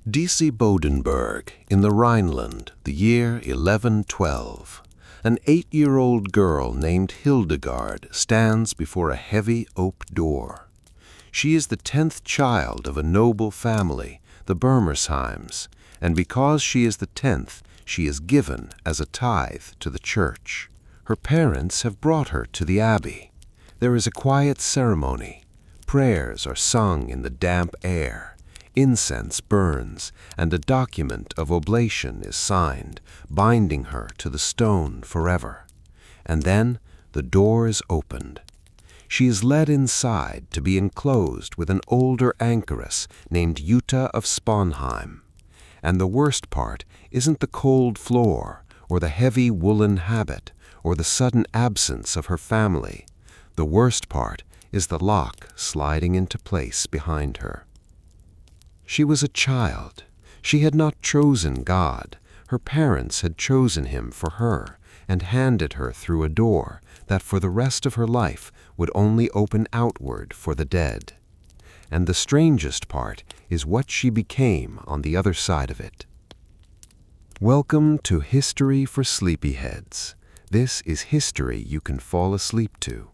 Bodenberg, in the Rhineland, the year 1112. An 8-year-old girl named Hildegard stands before a heavy oak door. She is the 10th child of a noble family, the Bermersheims, and because she is the 10th, she is given as a tithe to the church. Her parents have brought her to the abbey. There is a quiet ceremony. Prayers are sung in the damp air. Incense burns, and a document of oblation is signed, binding her to the stone forever. And then the door is opened. She is led inside to be enclosed with an older anchoress named Jutta of Sponheim. And the worst part isn't the cold floor, or the heavy woolen habit, or the sudden absence of her family. The worst part is the lock sliding into place behind her. She was a child. She had not chosen God. Her parents had chosen him for her and handed her through a door that for the rest of her life would only open outward for the dead. And the strangest part is what she became on the other side of it. Welcome to History for Sleepyheads. This is history you can fall asleep to.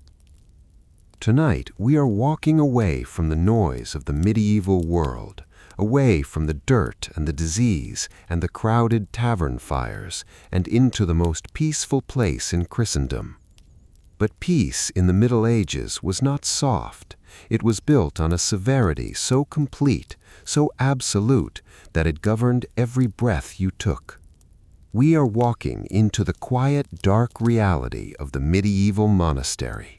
Tonight we are walking away from the noise of the medieval world, away from the dirt and the disease and the crowded tavern fires, and into the most peaceful place in Christendom. But peace in the Middle Ages was not soft. It was built on a severity so complete, so absolute, that it governed every breath you took. We are walking into the quiet, dark reality of the medieval monastery.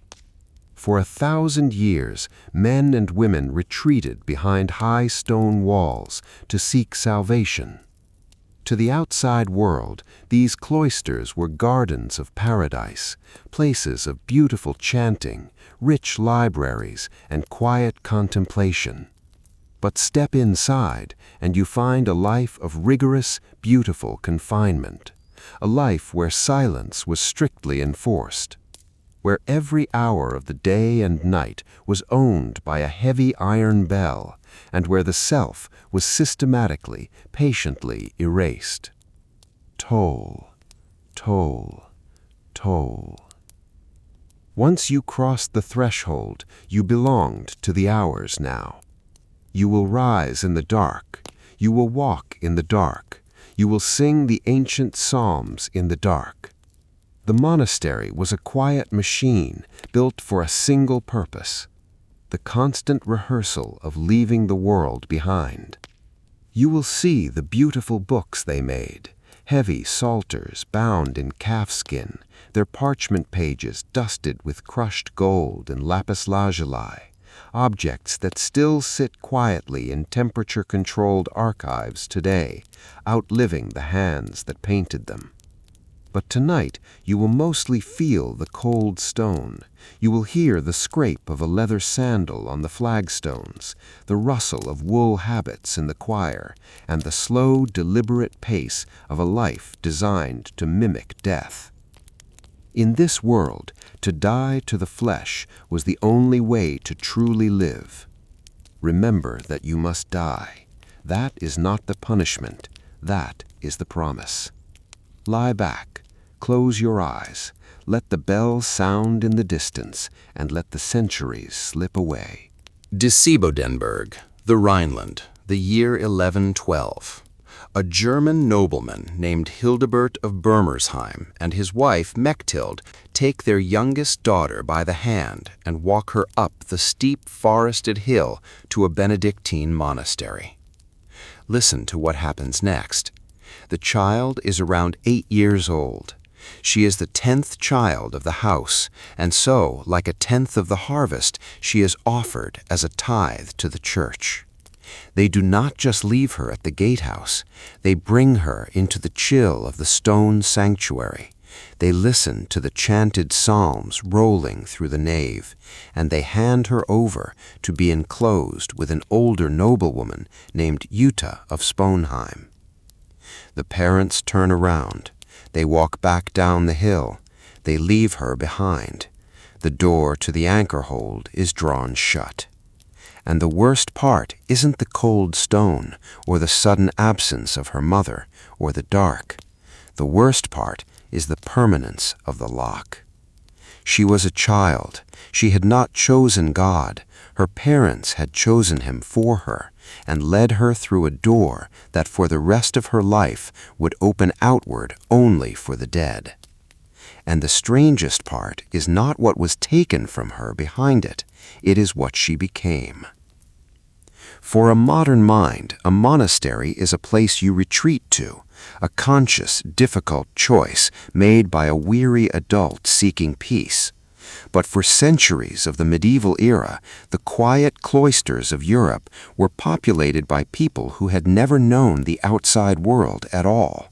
For 1,000 years, men and women retreated behind high stone walls to seek salvation. To the outside world, these cloisters were gardens of paradise, places of beautiful chanting, rich libraries, and quiet contemplation. But step inside, and you find a life of rigorous, beautiful confinement, a life where silence was strictly enforced, where every hour of the day and night was owned by a heavy iron bell, and where the self was systematically, patiently erased. Toll, toll, toll. Once you crossed the threshold, you belonged to the hours now. You will rise in the dark. You will walk in the dark. You will sing the ancient psalms in the dark. The monastery was a quiet machine built for a single purpose, the constant rehearsal of leaving the world behind. You will see the beautiful books they made, heavy psalters bound in calfskin, their parchment pages dusted with crushed gold and lapis lazuli, objects that still sit quietly in temperature-controlled archives today, outliving the hands that painted them. But tonight you will mostly feel the cold stone. You will hear the scrape of a leather sandal on the flagstones, the rustle of wool habits in the choir, and the slow, deliberate pace of a life designed to mimic death. In this world, to die to the flesh was the only way to truly live. Remember that you must die. That is not the punishment. That is the promise. Lie back, close your eyes, let the bell sound in the distance, and let the centuries slip away. Bodenberg, the Rhineland, the year 1112. A German nobleman named Hildebert of Bermersheim and his wife Mechthild take their youngest daughter by the hand and walk her up the steep forested hill to a Benedictine monastery. Listen to what happens next. The child is around 8 years old. She is the 10th child of the house, and so, like a tenth of the harvest, she is offered as a tithe to the church. They do not just leave her at the gatehouse. They bring her into the chill of the stone sanctuary. They listen to the chanted psalms rolling through the nave, and they hand her over to be enclosed with an older noblewoman named Jutta of Sponheim. The parents turn around. They walk back down the hill. They leave her behind. The door to the anchor hold is drawn shut. And the worst part isn't the cold stone or the sudden absence of her mother or the dark. The worst part is the permanence of the lock. She was a child. She had not chosen God. Her parents had chosen him for her and led her through a door that for the rest of her life would open outward only for the dead. And the strangest part is not what was taken from her behind it. It is what she became. For a modern mind, a monastery is a place you retreat to, a conscious, difficult choice made by a weary adult seeking peace. But for centuries of the medieval era, the quiet cloisters of Europe were populated by people who had never known the outside world at all.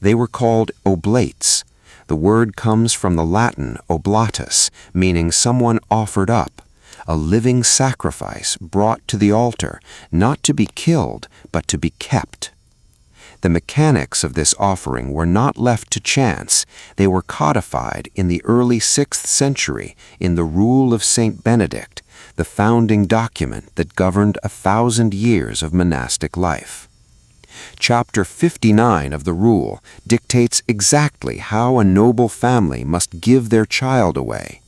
They were called oblates. The word comes from the Latin oblatus, meaning someone offered up, a living sacrifice brought to the altar, not to be killed, but to be kept. The mechanics of this offering were not left to chance. They were codified in the early 6th century in the Rule of Saint Benedict, the founding document that governed 1,000 years of monastic life. Chapter 59 of the Rule dictates exactly how a noble family must give their child away.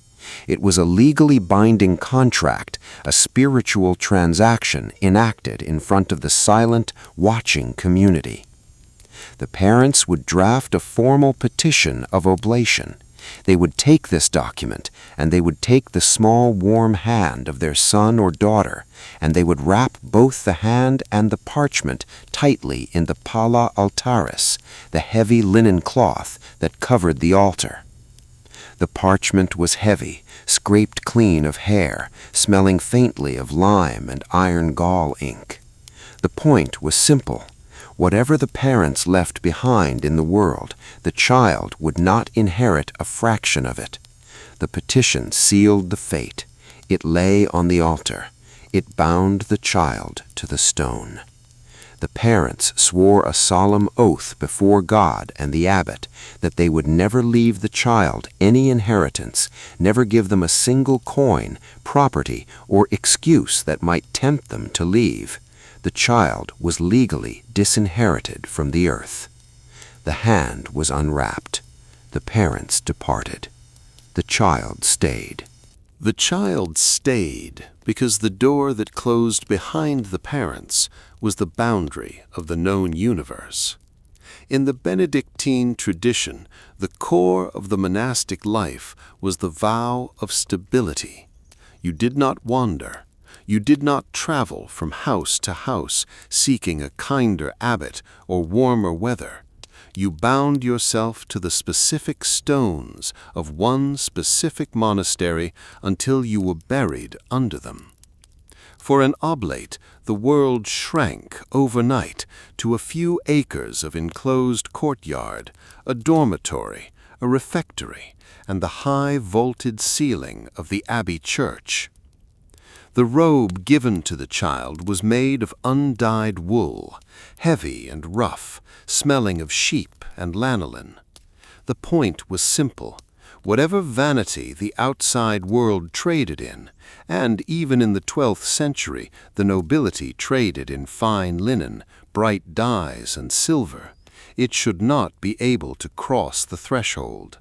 It was a legally binding contract, a spiritual transaction enacted in front of the silent, watching community. The parents would draft a formal petition of oblation. They would take this document, and they would take the small warm hand of their son or daughter, and they would wrap both the hand and the parchment tightly in the palla altaris, the heavy linen cloth that covered the altar. The parchment was heavy, scraped clean of hair, smelling faintly of lime and iron gall ink. The point was simple. Whatever the parents left behind in the world, the child would not inherit a fraction of it. The petition sealed the fate. It lay on the altar. It bound the child to the stone. The parents swore a solemn oath before God and the abbot that they would never leave the child any inheritance, never give them a single coin, property, or excuse that might tempt them to leave. The child was legally disinherited from the earth. The hand was unwrapped. The parents departed. The child stayed. The child stayed because the door that closed behind the parents was the boundary of the known universe. In the Benedictine tradition, the core of the monastic life was the vow of stability. You did not wander. You did not travel from house to house seeking a kinder abbot or warmer weather. You bound yourself to the specific stones of one specific monastery until you were buried under them. For an oblate, the world shrank overnight to a few acres of enclosed courtyard, a dormitory, a refectory, and the high vaulted ceiling of the abbey church. The robe given to the child was made of undyed wool, heavy and rough, smelling of sheep and lanolin. The point was simple. Whatever vanity the outside world traded in, and even in the 12th century the nobility traded in fine linen, bright dyes, and silver, it should not be able to cross the threshold.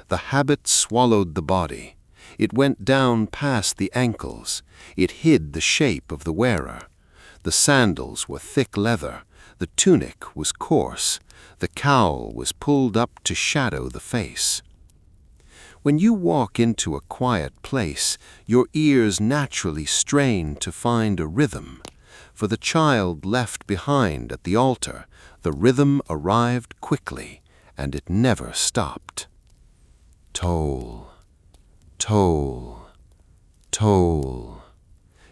The habit swallowed the body. It went down past the ankles. It hid the shape of the wearer. The sandals were thick leather. The tunic was coarse. The cowl was pulled up to shadow the face. When you walk into a quiet place, your ears naturally strain to find a rhythm. For the child left behind at the altar, the rhythm arrived quickly, and it never stopped. Toll. Toll, toll.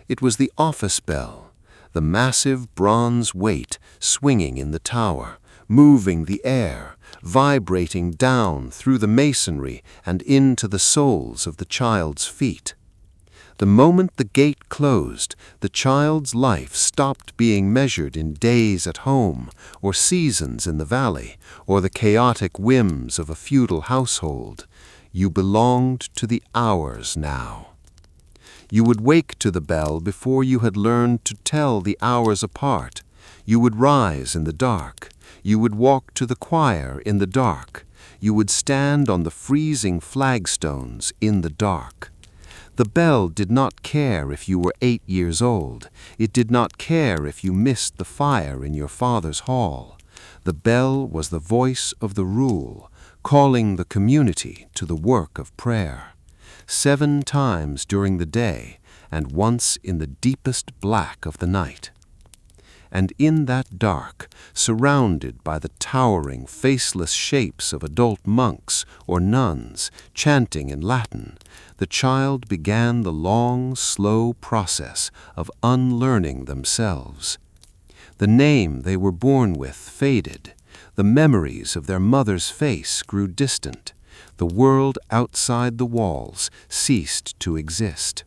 It was the office bell, the massive bronze weight swinging in the tower, moving the air, vibrating down through the masonry and into the soles of the child's feet. The moment the gate closed, the child's life stopped being measured in days at home, or seasons in the valley, or the chaotic whims of a feudal household. You belonged to the hours now. You would wake to the bell before you had learned to tell the hours apart. You would rise in the dark. You would walk to the choir in the dark. You would stand on the freezing flagstones in the dark. The bell did not care if you were 8 years old. It did not care if you missed the fire in your father's hall. The bell was the voice of the rule, calling the community to the work of prayer. 7 times during the day, and once in the deepest black of the night. And in that dark, surrounded by the towering, faceless shapes of adult monks or nuns chanting in Latin, the child began the long, slow process of unlearning themselves. The name they were born with faded. The memories of their mother's face grew distant. The world outside the walls ceased to exist.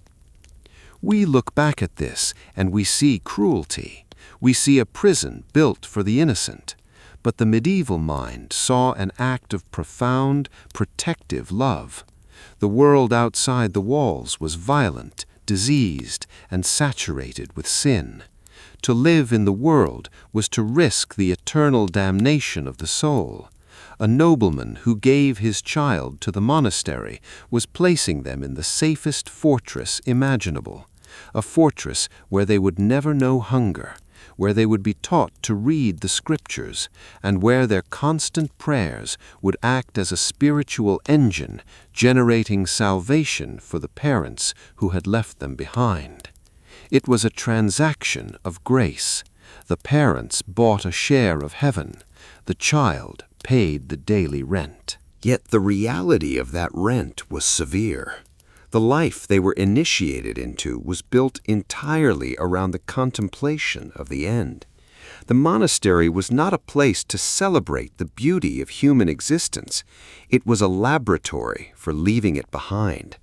We look back at this and we see cruelty. We see a prison built for the innocent. But the medieval mind saw an act of profound, protective love. The world outside the walls was violent, diseased, and saturated with sin. To live in the world was to risk the eternal damnation of the soul. A nobleman who gave his child to the monastery was placing them in the safest fortress imaginable, a fortress where they would never know hunger, where they would be taught to read the scriptures, and where their constant prayers would act as a spiritual engine, generating salvation for the parents who had left them behind. It was a transaction of grace. The parents bought a share of heaven. The child paid the daily rent. Yet the reality of that rent was severe. The life they were initiated into was built entirely around the contemplation of the end. The monastery was not a place to celebrate the beauty of human existence. It was a laboratory for leaving it behind.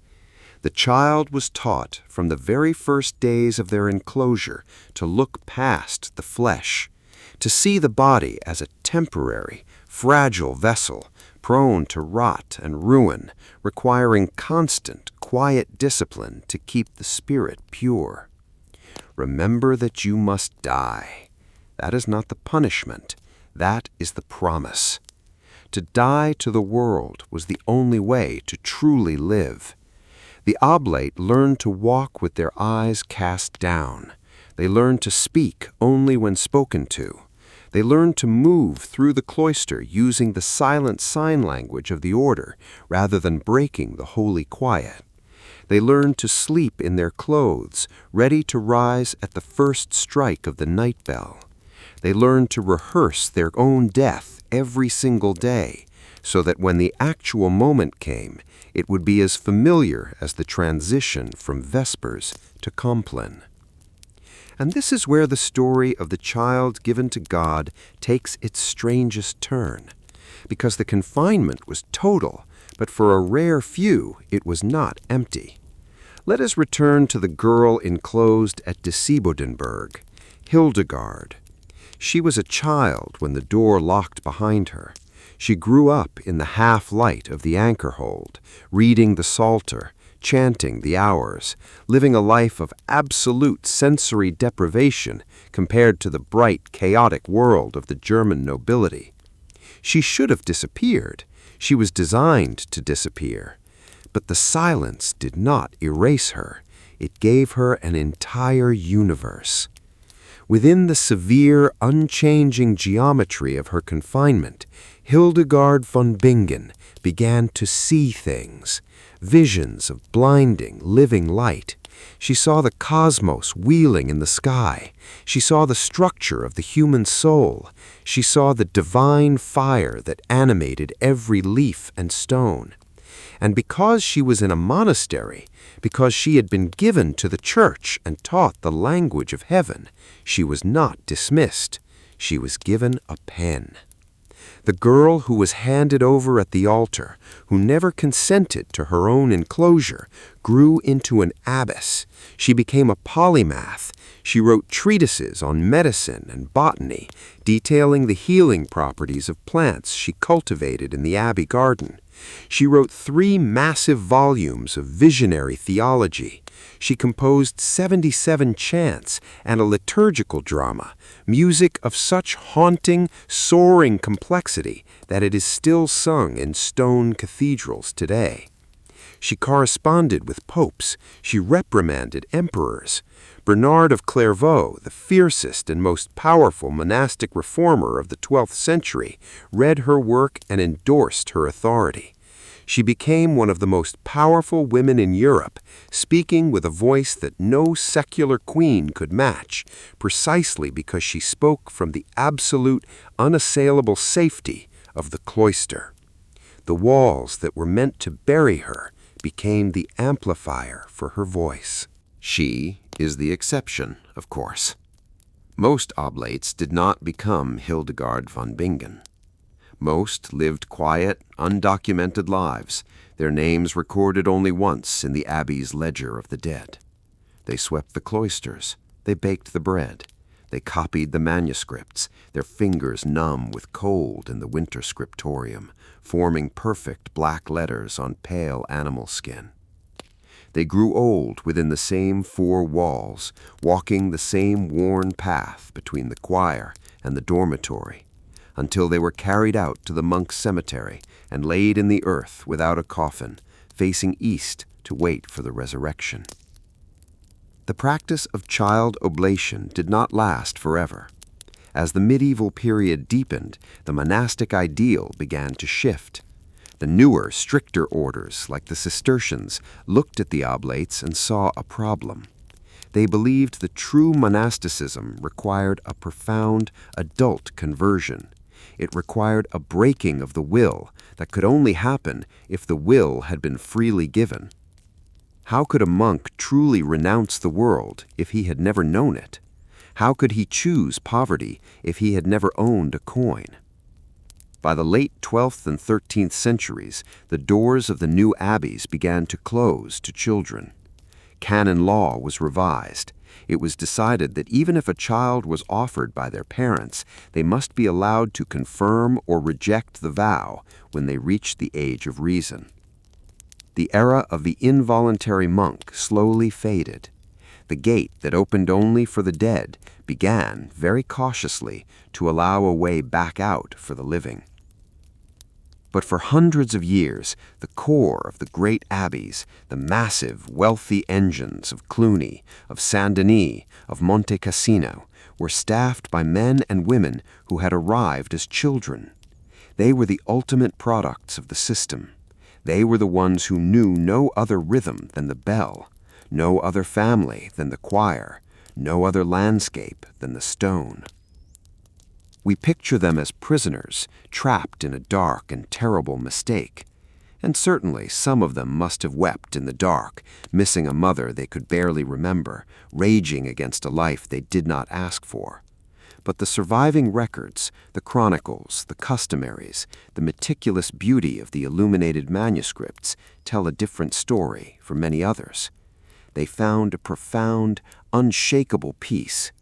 The child was taught from the very first days of their enclosure to look past the flesh, to see the body as a temporary, fragile vessel, prone to rot and ruin, requiring constant, quiet discipline to keep the spirit pure. Remember that you must die. That is not the punishment. That is the promise. To die to the world was the only way to truly live. The oblate learned to walk with their eyes cast down. They learned to speak only when spoken to. They learned to move through the cloister using the silent sign language of the order rather than breaking the holy quiet. They learned to sleep in their clothes, ready to rise at the first strike of the night bell. They learned to rehearse their own death every single day, so that when the actual moment came, it would be as familiar as the transition from Vespers to Compline. And this is where the story of the child given to God takes its strangest turn, because the confinement was total, but for a rare few it was not empty. Let us return to the girl enclosed at Disibodenberg, Hildegard. She was a child when the door locked behind her. She grew up in the half-light of the anchor hold, reading the Psalter, chanting the hours, living a life of absolute sensory deprivation compared to the bright, chaotic world of the German nobility. She should have disappeared. She was designed to disappear. But the silence did not erase her. It gave her an entire universe. Within the severe, unchanging geometry of her confinement, Hildegard von Bingen began to see things, visions of blinding, living light. She saw the cosmos wheeling in the sky. She saw the structure of the human soul. She saw the divine fire that animated every leaf and stone. And because she was in a monastery, because she had been given to the church and taught the language of heaven, she was not dismissed. She was given a pen. The girl who was handed over at the altar, who never consented to her own enclosure, grew into an abbess. She became a polymath. She wrote treatises on medicine and botany, detailing the healing properties of plants she cultivated in the abbey garden. She wrote 3 massive volumes of visionary theology, She composed 77 chants and a liturgical drama, music of such haunting, soaring complexity that it is still sung in stone cathedrals today. She corresponded with popes. She reprimanded emperors. Bernard of Clairvaux, the fiercest and most powerful monastic reformer of the 12th century, read her work and endorsed her authority. She became one of the most powerful women in Europe, speaking with a voice that no secular queen could match, precisely because she spoke from the absolute, unassailable safety of the cloister. The walls that were meant to bury her became the amplifier for her voice. She is the exception, of course. Most oblates did not become Hildegard von Bingen. Most lived quiet, undocumented lives, their names recorded only once in the abbey's ledger of the dead. They swept the cloisters, they baked the bread, they copied the manuscripts, their fingers numb with cold in the winter scriptorium, forming perfect black letters on pale animal skin. They grew old within the same four walls, walking the same worn path between the choir and the dormitory, until they were carried out to the monks' cemetery and laid in the earth without a coffin, facing east to wait for the resurrection. The practice of child oblation did not last forever. As the medieval period deepened, the monastic ideal began to shift. The newer, stricter orders, like the Cistercians, looked at the oblates and saw a problem. They believed that true monasticism required a profound, adult conversion. It required a breaking of the will that could only happen if the will had been freely given. How could a monk truly renounce the world if he had never known it? How could he choose poverty if he had never owned a coin? By the late 12th and 13th centuries, the doors of the new abbeys began to close to children. Canon law was revised. It was decided that even if a child was offered by their parents, they must be allowed to confirm or reject the vow when they reached the age of reason. The era of the involuntary monk slowly faded. The gate that opened only for the dead began, very cautiously, to allow a way back out for the living. But for hundreds of years, the core of the great abbeys, the massive, wealthy engines of Cluny, of Saint-Denis, of Monte Cassino, were staffed by men and women who had arrived as children. They were the ultimate products of the system. They were the ones who knew no other rhythm than the bell, no other family than the choir, no other landscape than the stone. We picture them as prisoners, trapped in a dark and terrible mistake. And certainly some of them must have wept in the dark, missing a mother they could barely remember, raging against a life they did not ask for. But the surviving records, the chronicles, the customaries, the meticulous beauty of the illuminated manuscripts tell a different story for many others. They found a profound, unshakable peace.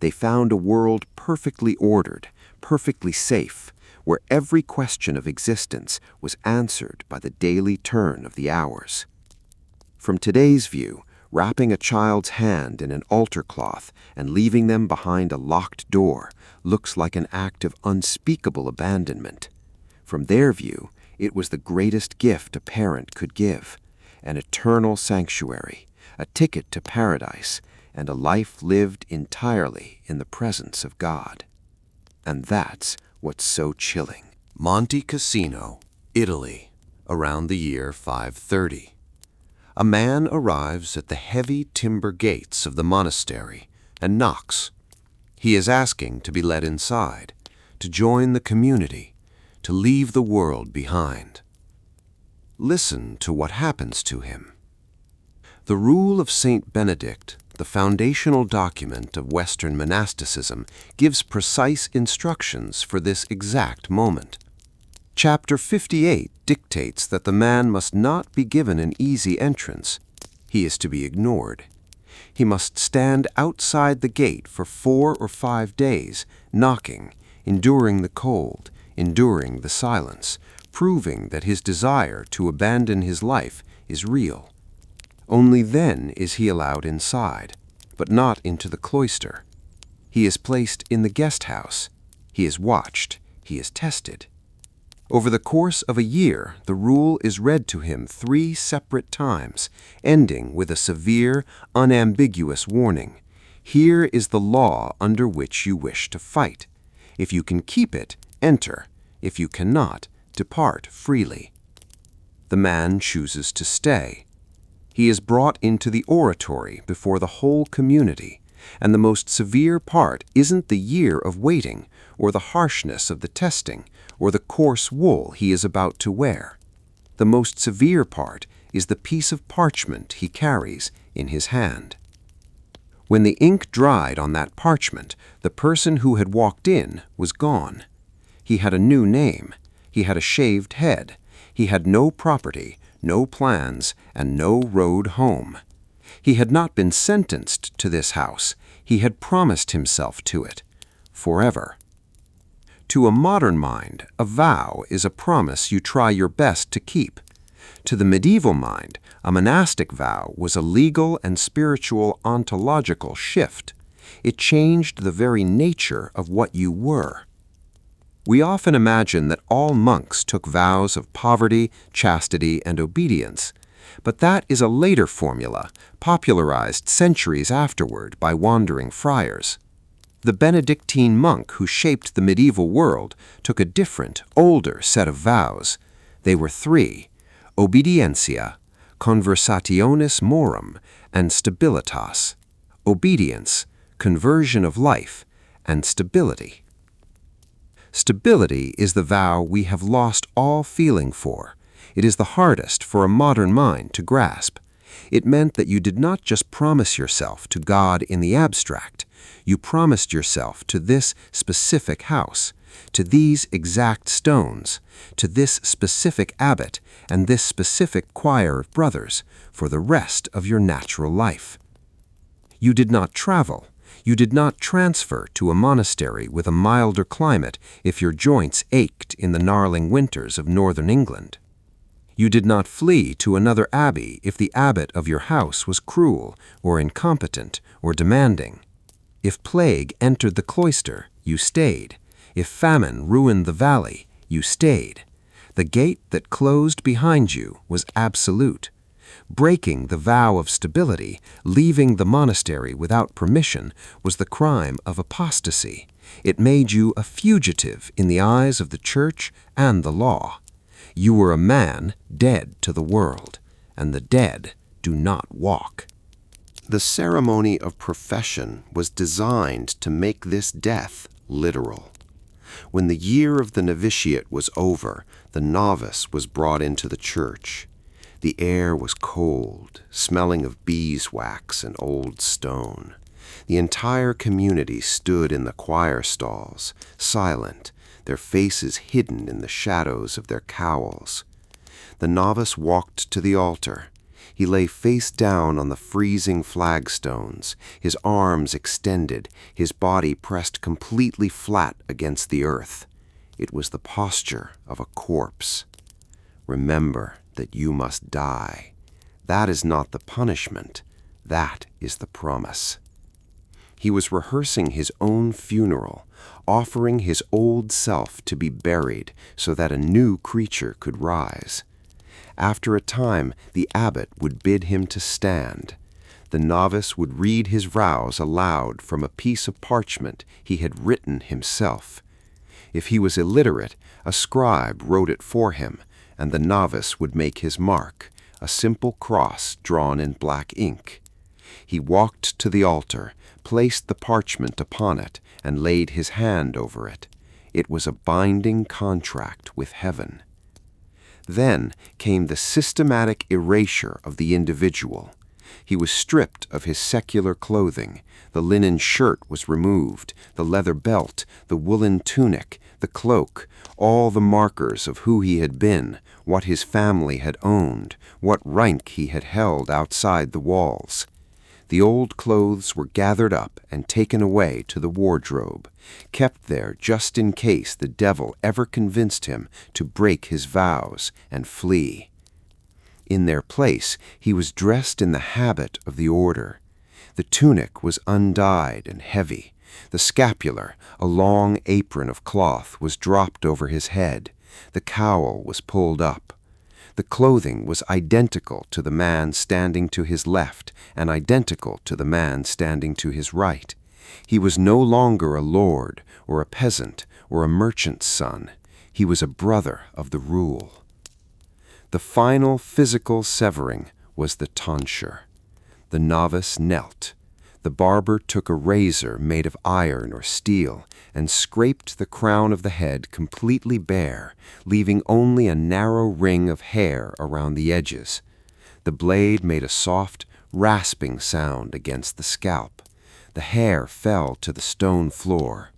They found a world perfectly ordered, perfectly safe, where every question of existence was answered by the daily turn of the hours. From today's view, wrapping a child's hand in an altar cloth and leaving them behind a locked door looks like an act of unspeakable abandonment. From their view, it was the greatest gift a parent could give, an eternal sanctuary, a ticket to paradise, and a life lived entirely in the presence of God. And that's what's so chilling. Monte Cassino, Italy, around the year 530. A man arrives at the heavy timber gates of the monastery and knocks. He is asking to be let inside, to join the community, to leave the world behind. Listen to what happens to him. The Rule of Saint Benedict, the foundational document of Western monasticism, gives precise instructions for this exact moment. Chapter 58 dictates that the man must not be given an easy entrance. He is to be ignored. He must stand outside the gate for 4 or 5 days, knocking, enduring the cold, enduring the silence, proving that his desire to abandon his life is real. Only then is he allowed inside, but not into the cloister. He is placed in the guest house. He is watched. He is tested. Over the course of a year, the rule is read to him 3 separate times, ending with a severe, unambiguous warning. Here is the law under which you wish to fight. If you can keep it, enter. If you cannot, depart freely. The man chooses to stay. He is brought into the oratory before the whole community, and the most severe part isn't the year of waiting, or the harshness of the testing, or the coarse wool he is about to wear. The most severe part is the piece of parchment he carries in his hand. When the ink dried on that parchment, the person who had walked in was gone. He had a new name. He had a shaved head. He had no property, no plans, and no road home. He had not been sentenced to this house. He had promised himself to it, forever. To a modern mind, a vow is a promise you try your best to keep. To the medieval mind, a monastic vow was a legal and spiritual ontological shift. It changed the very nature of what you were. We often imagine that all monks took vows of poverty, chastity, and obedience, but that is a later formula, popularized centuries afterward by wandering friars. The Benedictine monk who shaped the medieval world took a different, older set of vows. They were 3: obedientia, conversationis morum, and stabilitas. Obedience, conversion of life, and stability. Stability is the vow we have lost all feeling for. It is the hardest for a modern mind to grasp. It meant that you did not just promise yourself to God in the abstract. You promised yourself to this specific house, to these exact stones, to this specific abbot, and this specific choir of brothers for the rest of your natural life. You did not travel. You did not transfer to a monastery with a milder climate if your joints ached in the gnarling winters of northern England. You did not flee to another abbey if the abbot of your house was cruel or incompetent or demanding. If plague entered the cloister, you stayed. If famine ruined the valley, you stayed. The gate that closed behind you was absolute. Breaking the vow of stability, leaving the monastery without permission, was the crime of apostasy. It made you a fugitive in the eyes of the church and the law. You were a man dead to the world, and the dead do not walk. The ceremony of profession was designed to make this death literal. When the year of the novitiate was over, the novice was brought into the church. The air was cold, smelling of beeswax and old stone. The entire community stood in the choir stalls, silent, their faces hidden in the shadows of their cowls. The novice walked to the altar. He lay face down on the freezing flagstones, his arms extended, his body pressed completely flat against the earth. It was the posture of a corpse. Remember that you must die. That is not the punishment. That is the promise. He was rehearsing his own funeral, offering his old self to be buried so that a new creature could rise. After a time, the abbot would bid him to stand. The novice would read his vows aloud from a piece of parchment he had written himself. If he was illiterate, a scribe wrote it for him, and the novice would make his mark, a simple cross drawn in black ink. He walked to the altar, placed the parchment upon it, and laid his hand over it. It was a binding contract with heaven. Then came the systematic erasure of the individual. He was stripped of his secular clothing. The linen shirt was removed, the leather belt, the woolen tunic, the cloak, all the markers of who he had been, what his family had owned, what rank he had held outside the walls. The old clothes were gathered up and taken away to the wardrobe, kept there just in case the devil ever convinced him to break his vows and flee. in their place, he was dressed in the habit of the order. The tunic was undyed and heavy. The scapular, a long apron of cloth, was dropped over his head. The cowl was pulled up. The clothing was identical to the man standing to his left and identical to the man standing to his right. He was no longer a lord or a peasant or a merchant's son. He was a brother of the rule. The final physical severing was the tonsure. The novice knelt. The barber took a razor made of iron or steel and scraped the crown of the head completely bare, leaving only a narrow ring of hair around the edges. The blade made a soft, rasping sound against the scalp. The hair fell to the stone floor.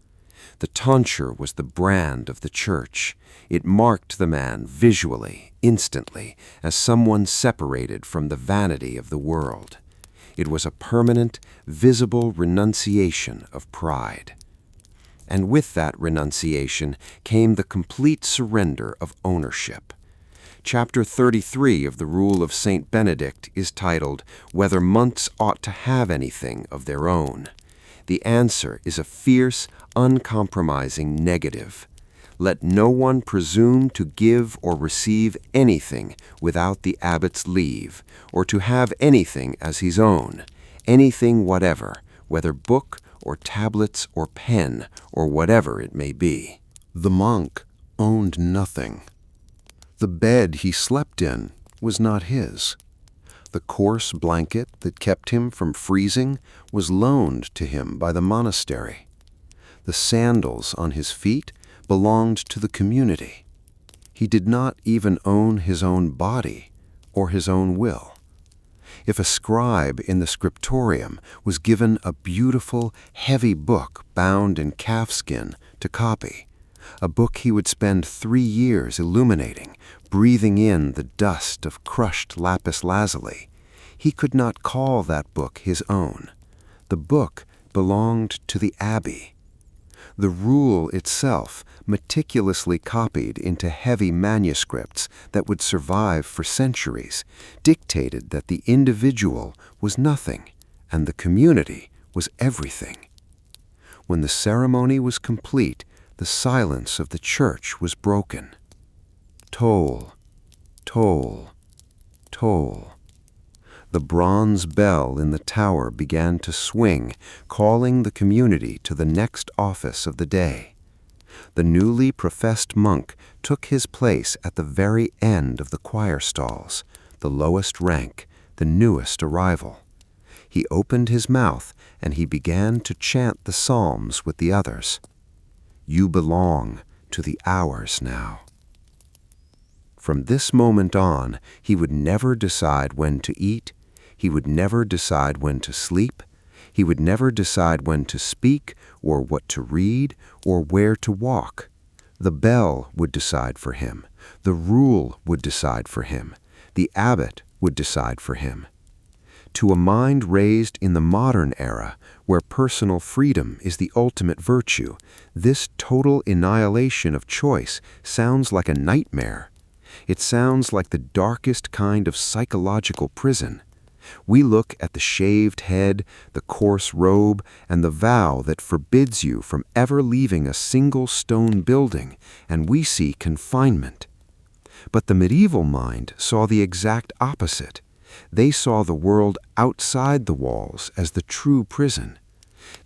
The tonsure was the brand of the church. It marked the man visually, instantly, as someone separated from the vanity of the world. It was a permanent, visible renunciation of pride. And with that renunciation came the complete surrender of ownership. Chapter 33 of the Rule of St. Benedict is titled, "Whether Monks Ought to Have Anything of Their Own." The answer is a fierce, uncompromising negative. Let no one presume to give or receive anything without the abbot's leave, or to have anything as his own, anything whatever, whether book or tablets or pen or whatever it may be. The monk owned nothing. The bed he slept in was not his. The coarse blanket that kept him from freezing was loaned to him by the monastery. The sandals on his feet belonged to the community. He did not even own his own body or his own will. If a scribe in the scriptorium was given a beautiful, heavy book bound in calfskin to copy, a book he would spend 3 years illuminating, breathing in the dust of crushed lapis lazuli, he could not call that book his own. The book belonged to the abbey. The rule itself, meticulously copied into heavy manuscripts that would survive for centuries, dictated that the individual was nothing and the community was everything. When the ceremony was complete, the silence of the church was broken. Toll, toll, toll. The bronze bell in the tower began to swing, calling the community to the next office of the day. The newly professed monk took his place at the very end of the choir stalls, the lowest rank, the newest arrival. He opened his mouth and he began to chant the psalms with the others. You belong to the hours now. From this moment on, he would never decide when to eat. He would never decide when to sleep. He would never decide when to speak or what to read or where to walk. The bell would decide for him. The rule would decide for him. The abbot would decide for him. To a mind raised in the modern era, where personal freedom is the ultimate virtue, this total annihilation of choice sounds like a nightmare. It sounds like the darkest kind of psychological prison. We look at the shaved head, the coarse robe, and the vow that forbids you from ever leaving a single stone building, and we see confinement. But the medieval mind saw the exact opposite. They saw the world outside the walls as the true prison.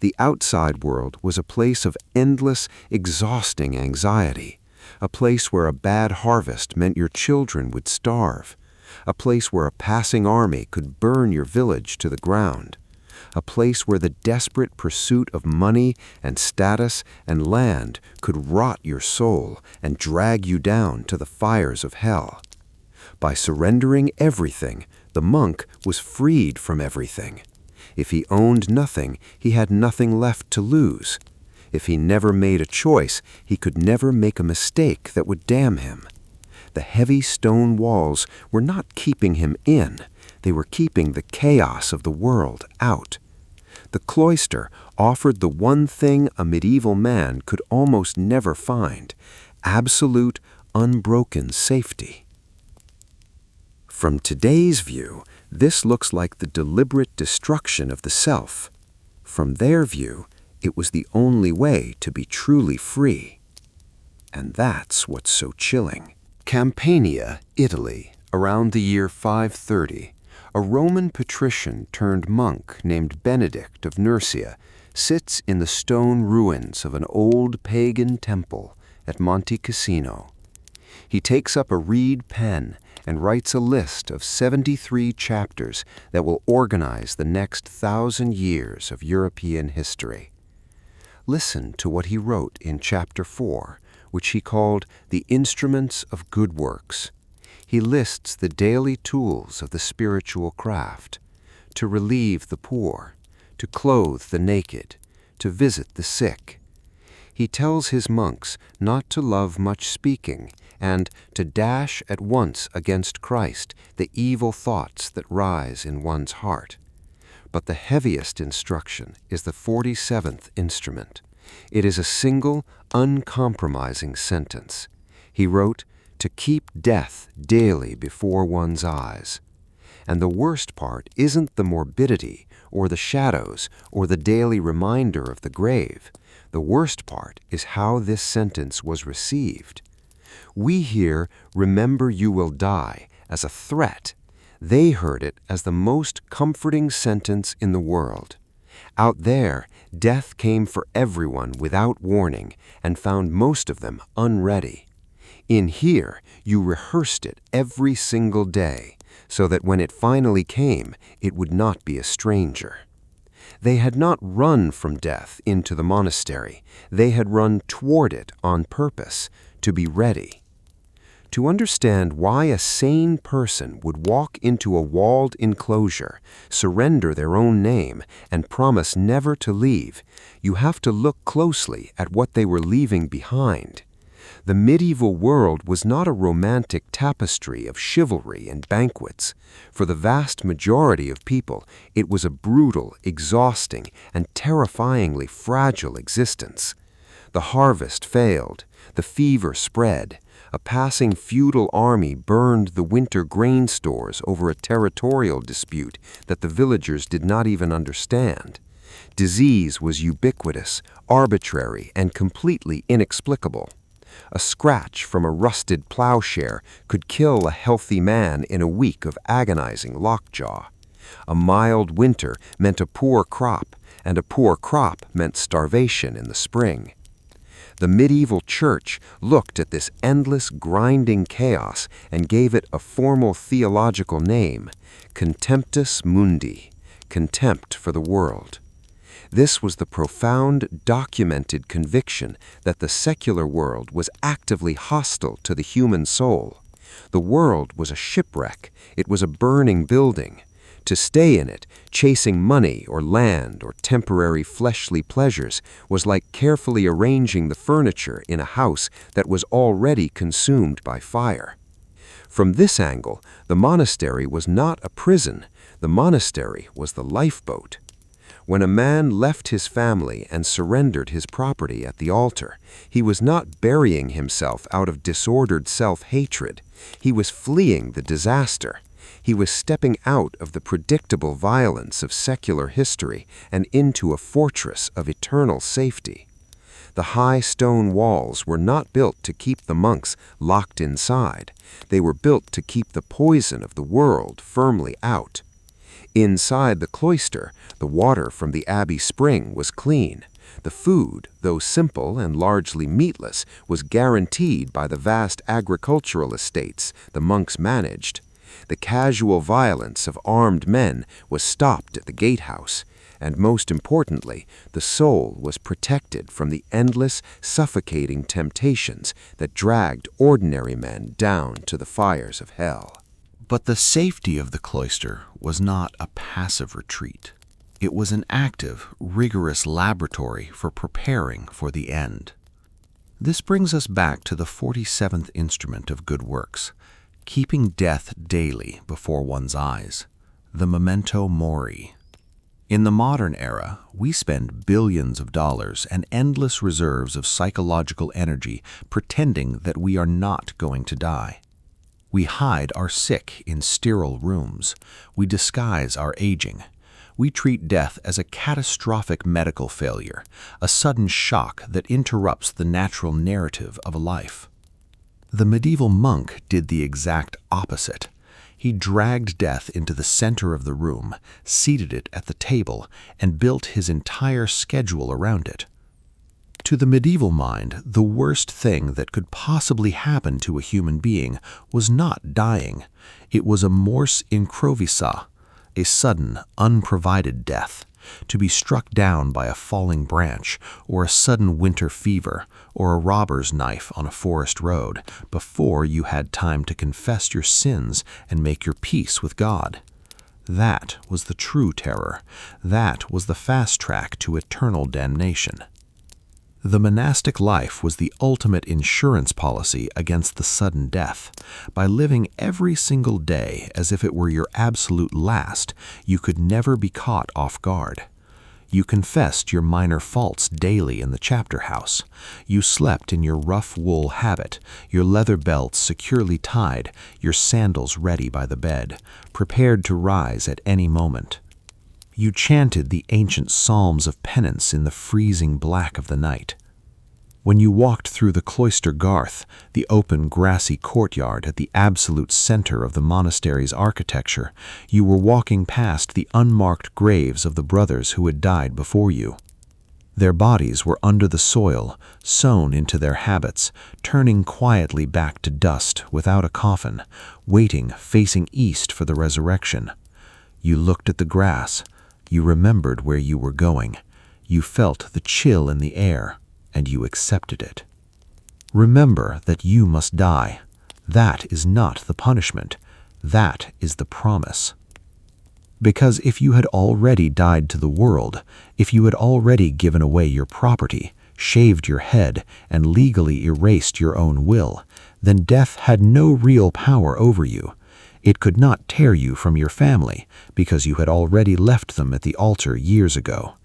The outside world was a place of endless, exhausting anxiety, a place where a bad harvest meant your children would starve, a place where a passing army could burn your village to the ground, a place where the desperate pursuit of money and status and land could rot your soul and drag you down to the fires of hell. By surrendering everything, the monk was freed from everything. If he owned nothing, he had nothing left to lose. If he never made a choice, he could never make a mistake that would damn him. The heavy stone walls were not keeping him in. They were keeping the chaos of the world out. The cloister offered the one thing a medieval man could almost never find: absolute, unbroken safety. From today's view, this looks like the deliberate destruction of the self. From their view, it was the only way to be truly free. And that's what's so chilling. Campania, Italy, around the year 530, a Roman patrician turned monk named Benedict of Nursia sits in the stone ruins of an old pagan temple at Monte Cassino. He takes up a reed pen and writes a list of 73 chapters that will organize the next 1,000 years of European history. Listen to what he wrote in chapter 4, which he called The Instruments of Good Works. He lists the daily tools of the spiritual craft: to relieve the poor, to clothe the naked, to visit the sick. He tells his monks not to love much speaking and to dash at once against Christ the evil thoughts that rise in one's heart. But the heaviest instruction is the 47th instrument. It is a single, uncompromising sentence. He wrote, to keep death daily before one's eyes. And the worst part isn't the morbidity or the shadows or the daily reminder of the grave. The worst part is how this sentence was received. We hear, "Remember you will die," as a threat. They heard it as the most comforting sentence in the world. Out there, death came for everyone without warning and found most of them unready. In here, you rehearsed it every single day, so that when it finally came, it would not be a stranger. They had not run from death into the monastery. They had run toward it on purpose, to be ready. To understand why a sane person would walk into a walled enclosure, surrender their own name, and promise never to leave, you have to look closely at what they were leaving behind. The medieval world was not a romantic tapestry of chivalry and banquets. For the vast majority of people, it was a brutal, exhausting, and terrifyingly fragile existence. The harvest failed, the fever spread, a passing feudal army burned the winter grain stores over a territorial dispute that the villagers did not even understand. Disease was ubiquitous, arbitrary, and completely inexplicable. A scratch from a rusted plowshare could kill a healthy man in a week of agonizing lockjaw. A mild winter meant a poor crop, and a poor crop meant starvation in the spring. The medieval church looked at this endless, grinding chaos and gave it a formal theological name: Contemptus Mundi, contempt for the world. This was the profound, documented conviction that the secular world was actively hostile to the human soul. The world was a shipwreck. It was a burning building. To stay in it, chasing money or land or temporary fleshly pleasures, was like carefully arranging the furniture in a house that was already consumed by fire. From this angle, the monastery was not a prison. The monastery was the lifeboat. When a man left his family and surrendered his property at the altar, he was not burying himself out of disordered self-hatred. He was fleeing the disaster. He was stepping out of the predictable violence of secular history and into a fortress of eternal safety. The high stone walls were not built to keep the monks locked inside. They were built to keep the poison of the world firmly out. Inside the cloister, the water from the abbey spring was clean. The food, though simple and largely meatless, was guaranteed by the vast agricultural estates the monks managed. The casual violence of armed men was stopped at the gatehouse, and most importantly, the soul was protected from the endless, suffocating temptations that dragged ordinary men down to the fires of hell. But the safety of the cloister was not a passive retreat. It was an active, rigorous laboratory for preparing for the end. This brings us back to the 47th instrument of good works, keeping death daily before one's eyes, the memento mori. In the modern era, we spend billions of dollars and endless reserves of psychological energy pretending that we are not going to die. We hide our sick in sterile rooms. We disguise our aging. We treat death as a catastrophic medical failure, a sudden shock that interrupts the natural narrative of a life. The medieval monk did the exact opposite. He dragged death into the center of the room, seated it at the table, and built his entire schedule around it. To the medieval mind, the worst thing that could possibly happen to a human being was not dying. It was a mors incrovisa, a sudden, unprovided death, to be struck down by a falling branch, or a sudden winter fever, or a robber's knife on a forest road, before you had time to confess your sins and make your peace with God. That was the true terror. That was the fast track to eternal damnation. The monastic life was the ultimate insurance policy against the sudden death. By living every single day as if it were your absolute last, you could never be caught off guard. You confessed your minor faults daily in the chapter house. You slept in your rough wool habit, your leather belts securely tied, your sandals ready by the bed, prepared to rise at any moment. You chanted the ancient psalms of penance in the freezing black of the night. When you walked through the cloister garth, the open grassy courtyard at the absolute center of the monastery's architecture, you were walking past the unmarked graves of the brothers who had died before you. Their bodies were under the soil, sewn into their habits, turning quietly back to dust without a coffin, waiting, facing east for the resurrection. You looked at the grass. You remembered where you were going. You felt the chill in the air, and you accepted it. Remember that you must die. That is not the punishment. That is the promise. Because if you had already died to the world, if you had already given away your property, shaved your head, and legally erased your own will, then death had no real power over you. It could not tear you from your family, because you had already left them at the altar years ago.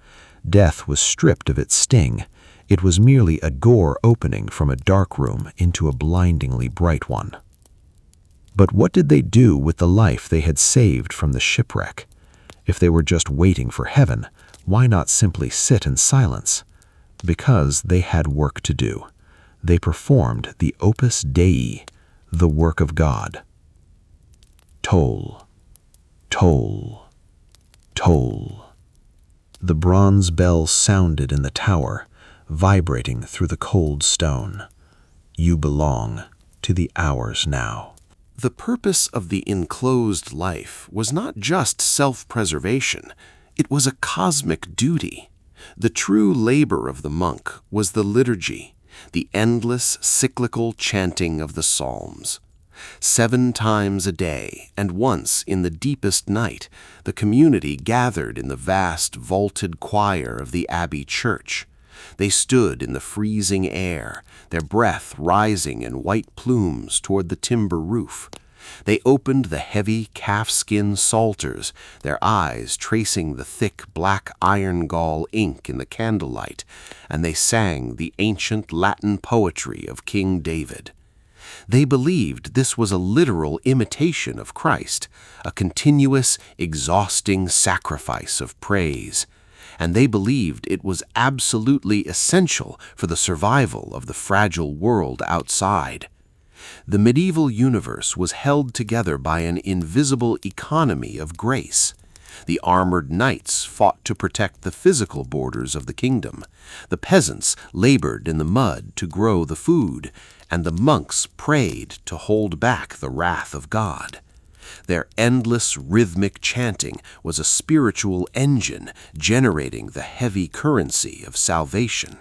Death was stripped of its sting. It was merely a door opening from a dark room into a blindingly bright one. But what did they do with the life they had saved from the shipwreck? If they were just waiting for heaven, why not simply sit in silence? Because they had work to do. They performed the opus Dei, the work of God. Toll, toll, toll. The bronze bell sounded in the tower, vibrating through the cold stone. You belong to the hours now. The purpose of the enclosed life was not just self-preservation, it was a cosmic duty. The true labor of the monk was the liturgy, the endless cyclical chanting of the psalms. 7 times a day, and once in the deepest night, the community gathered in the vast vaulted choir of the abbey church. They stood in the freezing air, their breath rising in white plumes toward the timber roof. They opened the heavy calfskin psalters, their eyes tracing the thick black iron gall ink in the candlelight, and they sang the ancient Latin poetry of King David. They believed this was a literal imitation of Christ, a continuous, exhausting sacrifice of praise. And they believed it was absolutely essential for the survival of the fragile world outside. The medieval universe was held together by an invisible economy of grace. The armored knights fought to protect the physical borders of the kingdom. The peasants labored in the mud to grow the food, and the monks prayed to hold back the wrath of God. Their endless rhythmic chanting was a spiritual engine generating the heavy currency of salvation.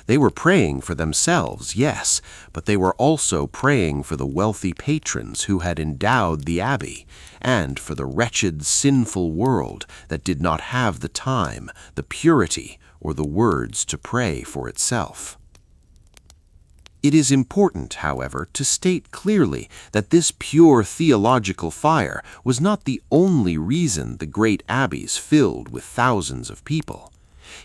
They were praying for themselves, yes, but they were also praying for the wealthy patrons who had endowed the abbey, and for the wretched, sinful world that did not have the time, the purity, or the words to pray for itself. It is important, however, to state clearly that this pure theological fire was not the only reason the great abbeys filled with thousands of people.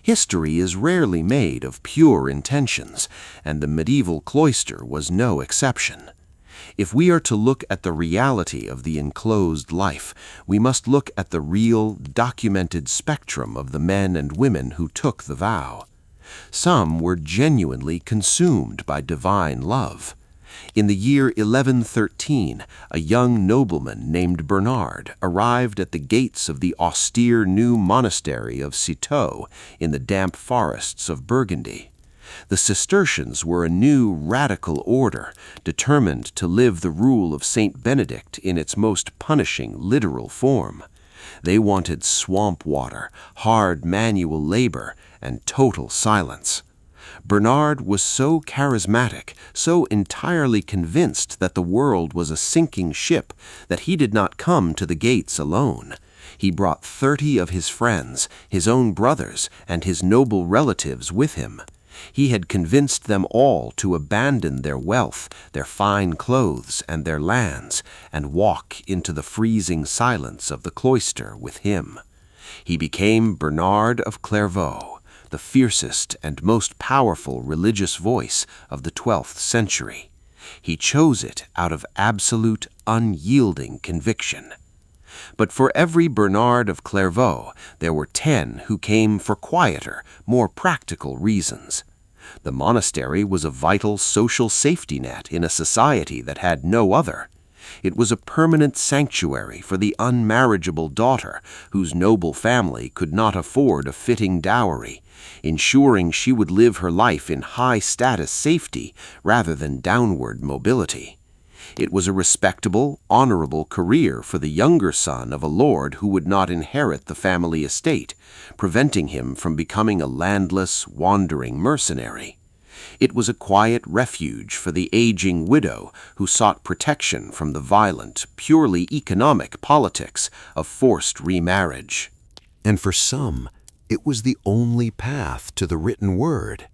History is rarely made of pure intentions, and the medieval cloister was no exception. If we are to look at the reality of the enclosed life, we must look at the real, documented spectrum of the men and women who took the vow. Some were genuinely consumed by divine love. In the year 1113, a young nobleman named Bernard arrived at the gates of the austere new monastery of Citeaux in the damp forests of Burgundy. The Cistercians were a new radical order, determined to live the rule of Saint Benedict in its most punishing literal form. They wanted swamp water, hard manual labor, and total silence. Bernard was so charismatic, so entirely convinced that the world was a sinking ship, that he did not come to the gates alone. He brought 30 of his friends, his own brothers, and his noble relatives with him. He had convinced them all to abandon their wealth, their fine clothes, and their lands, and walk into the freezing silence of the cloister with him. He became Bernard of Clairvaux, the fiercest and most powerful religious voice of the 12th century. He chose it out of absolute, unyielding conviction. But for every Bernard of Clairvaux, there were 10 who came for quieter, more practical reasons. The monastery was a vital social safety net in a society that had no other. It was a permanent sanctuary for the unmarriageable daughter whose noble family could not afford a fitting dowry, ensuring she would live her life in high-status safety rather than downward mobility. It was a respectable, honorable career for the younger son of a lord who would not inherit the family estate, preventing him from becoming a landless, wandering mercenary. It was a quiet refuge for the aging widow who sought protection from the violent, purely economic politics of forced remarriage. And for some, it was the only path to the written word.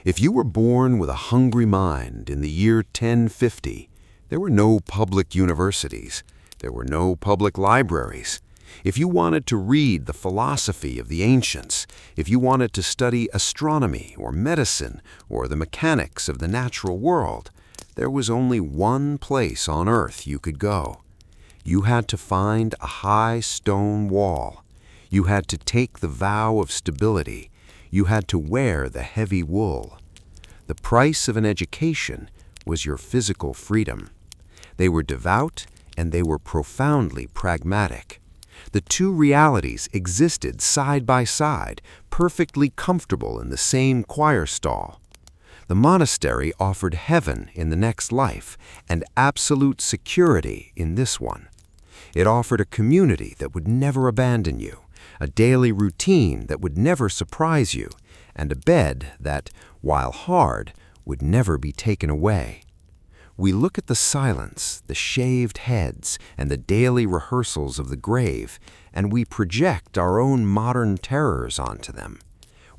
If you were born with a hungry mind in the year 1050, there were no public universities. There were no public libraries. If you wanted to read the philosophy of the ancients, if you wanted to study astronomy or medicine or the mechanics of the natural world, there was only one place on earth you could go. You had to find a high stone wall. You had to take the vow of stability. You had to wear the heavy wool. The price of an education was your physical freedom. They were devout and they were profoundly pragmatic. The two realities existed side by side, perfectly comfortable in the same choir stall. The monastery offered heaven in the next life and absolute security in this one. It offered a community that would never abandon you, a daily routine that would never surprise you, and a bed that, while hard, would never be taken away. We look at the silence, the shaved heads, and the daily rehearsals of the grave, and we project our own modern terrors onto them.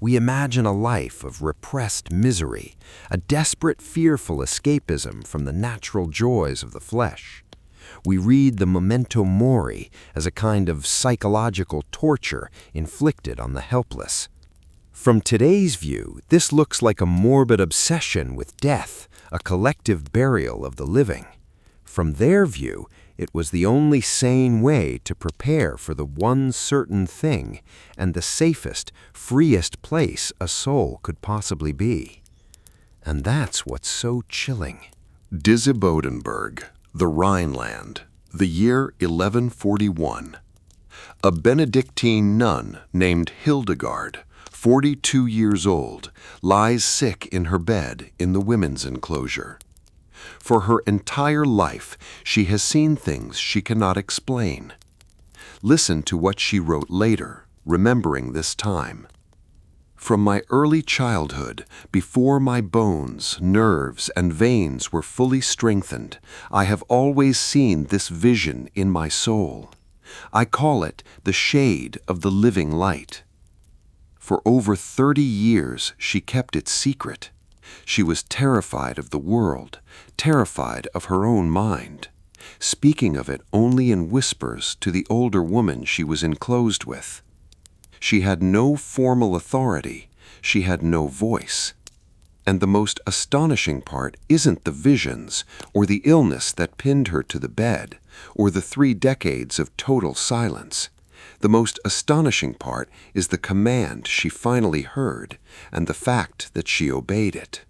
We imagine a life of repressed misery, a desperate, fearful escapism from the natural joys of the flesh. We read the memento mori as a kind of psychological torture inflicted on the helpless. From today's view, this looks like a morbid obsession with death, a collective burial of the living. From their view, it was the only sane way to prepare for the one certain thing and the safest, freest place a soul could possibly be. And that's what's so chilling. Disibodenberg, the Rhineland, the year 1141. A Benedictine nun named Hildegard, 42 years old, lies sick in her bed in the women's enclosure. For her entire life, she has seen things she cannot explain. Listen to what she wrote later, remembering this time. From my early childhood, before my bones, nerves, and veins were fully strengthened, I have always seen this vision in my soul. I call it the shade of the living light. For over 30 years, she kept it secret. She was terrified of the world, terrified of her own mind, speaking of it only in whispers to the older woman she was enclosed with. She had no formal authority. She had no voice. And the most astonishing part isn't the visions, or the illness that pinned her to the bed, or the 3 decades of total silence. The most astonishing part is the command she finally heard, and the fact that she obeyed it.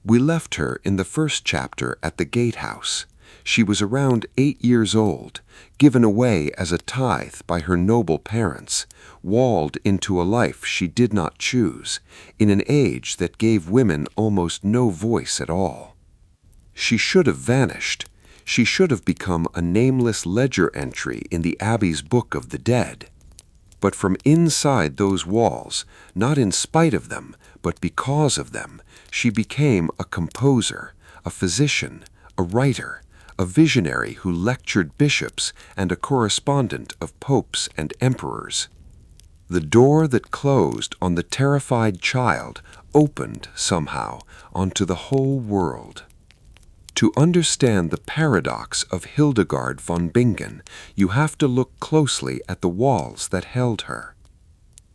We left her in the first chapter at the gatehouse. She was around 8 years old, given away as a tithe by her noble parents, walled into a life she did not choose, in an age that gave women almost no voice at all. She should have vanished. She should have become a nameless ledger entry in the Abbey's Book of the Dead. But from inside those walls, not in spite of them, but because of them, she became a composer, a physician, a writer, a visionary who lectured bishops and a correspondent of popes and emperors. The door that closed on the terrified child opened, somehow, onto the whole world. To understand the paradox of Hildegard von Bingen, you have to look closely at the walls that held her.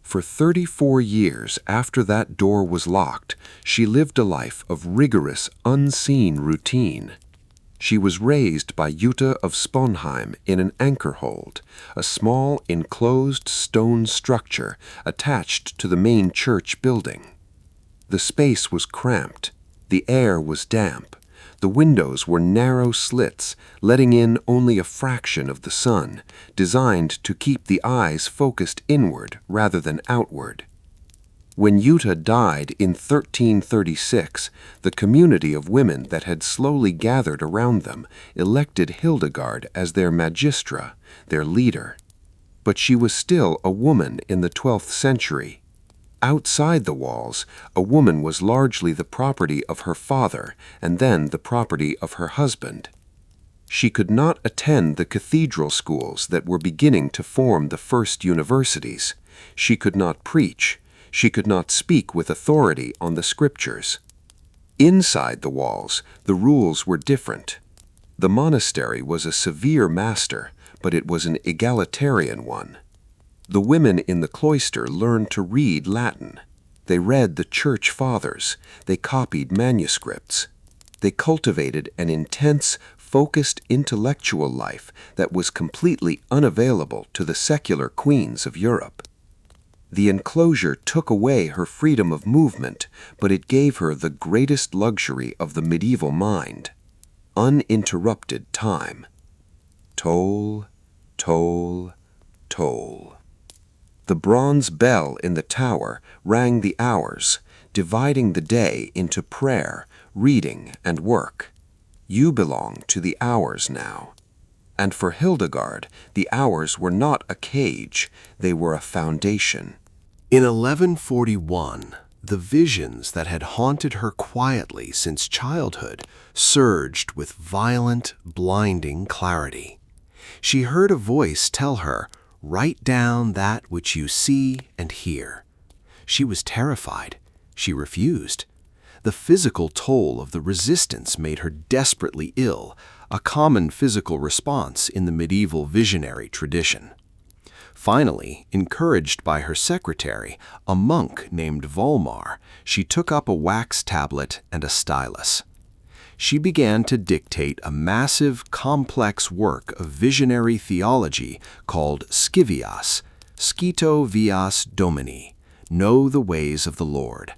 For 34 years after that door was locked, she lived a life of rigorous, unseen routine. She was raised by Jutta of Sponheim in an anchor hold, a small enclosed stone structure attached to the main church building. The space was cramped, the air was damp, the windows were narrow slits, letting in only a fraction of the sun, designed to keep the eyes focused inward rather than outward. When Jutta died in 1336, the community of women that had slowly gathered around them elected Hildegard as their magistra, their leader. But she was still a woman in the 12th century. Outside the walls, a woman was largely the property of her father and then the property of her husband. She could not attend the cathedral schools that were beginning to form the first universities. She could not preach. She could not speak with authority on the scriptures. Inside the walls, the rules were different. The monastery was a severe master, but it was an egalitarian one. The women in the cloister learned to read Latin. They read the church fathers. They copied manuscripts. They cultivated an intense, focused intellectual life that was completely unavailable to the secular queens of Europe. The enclosure took away her freedom of movement, but it gave her the greatest luxury of the medieval mind: uninterrupted time. Toll, toll, toll. The bronze bell in the tower rang the hours, dividing the day into prayer, reading, and work. You belong to the hours now. And for Hildegard, the hours were not a cage, they were a foundation. In 1141, the visions that had haunted her quietly since childhood surged with violent, blinding clarity. She heard a voice tell her, "Write down that which you see and hear." She was terrified. She refused. The physical toll of the resistance made her desperately ill, a common physical response in the medieval visionary tradition. Finally, encouraged by her secretary, a monk named Volmar, she took up a wax tablet and a stylus. She began to dictate a massive, complex work of visionary theology called Scivias, Scito Vias Domini, Know the Ways of the Lord.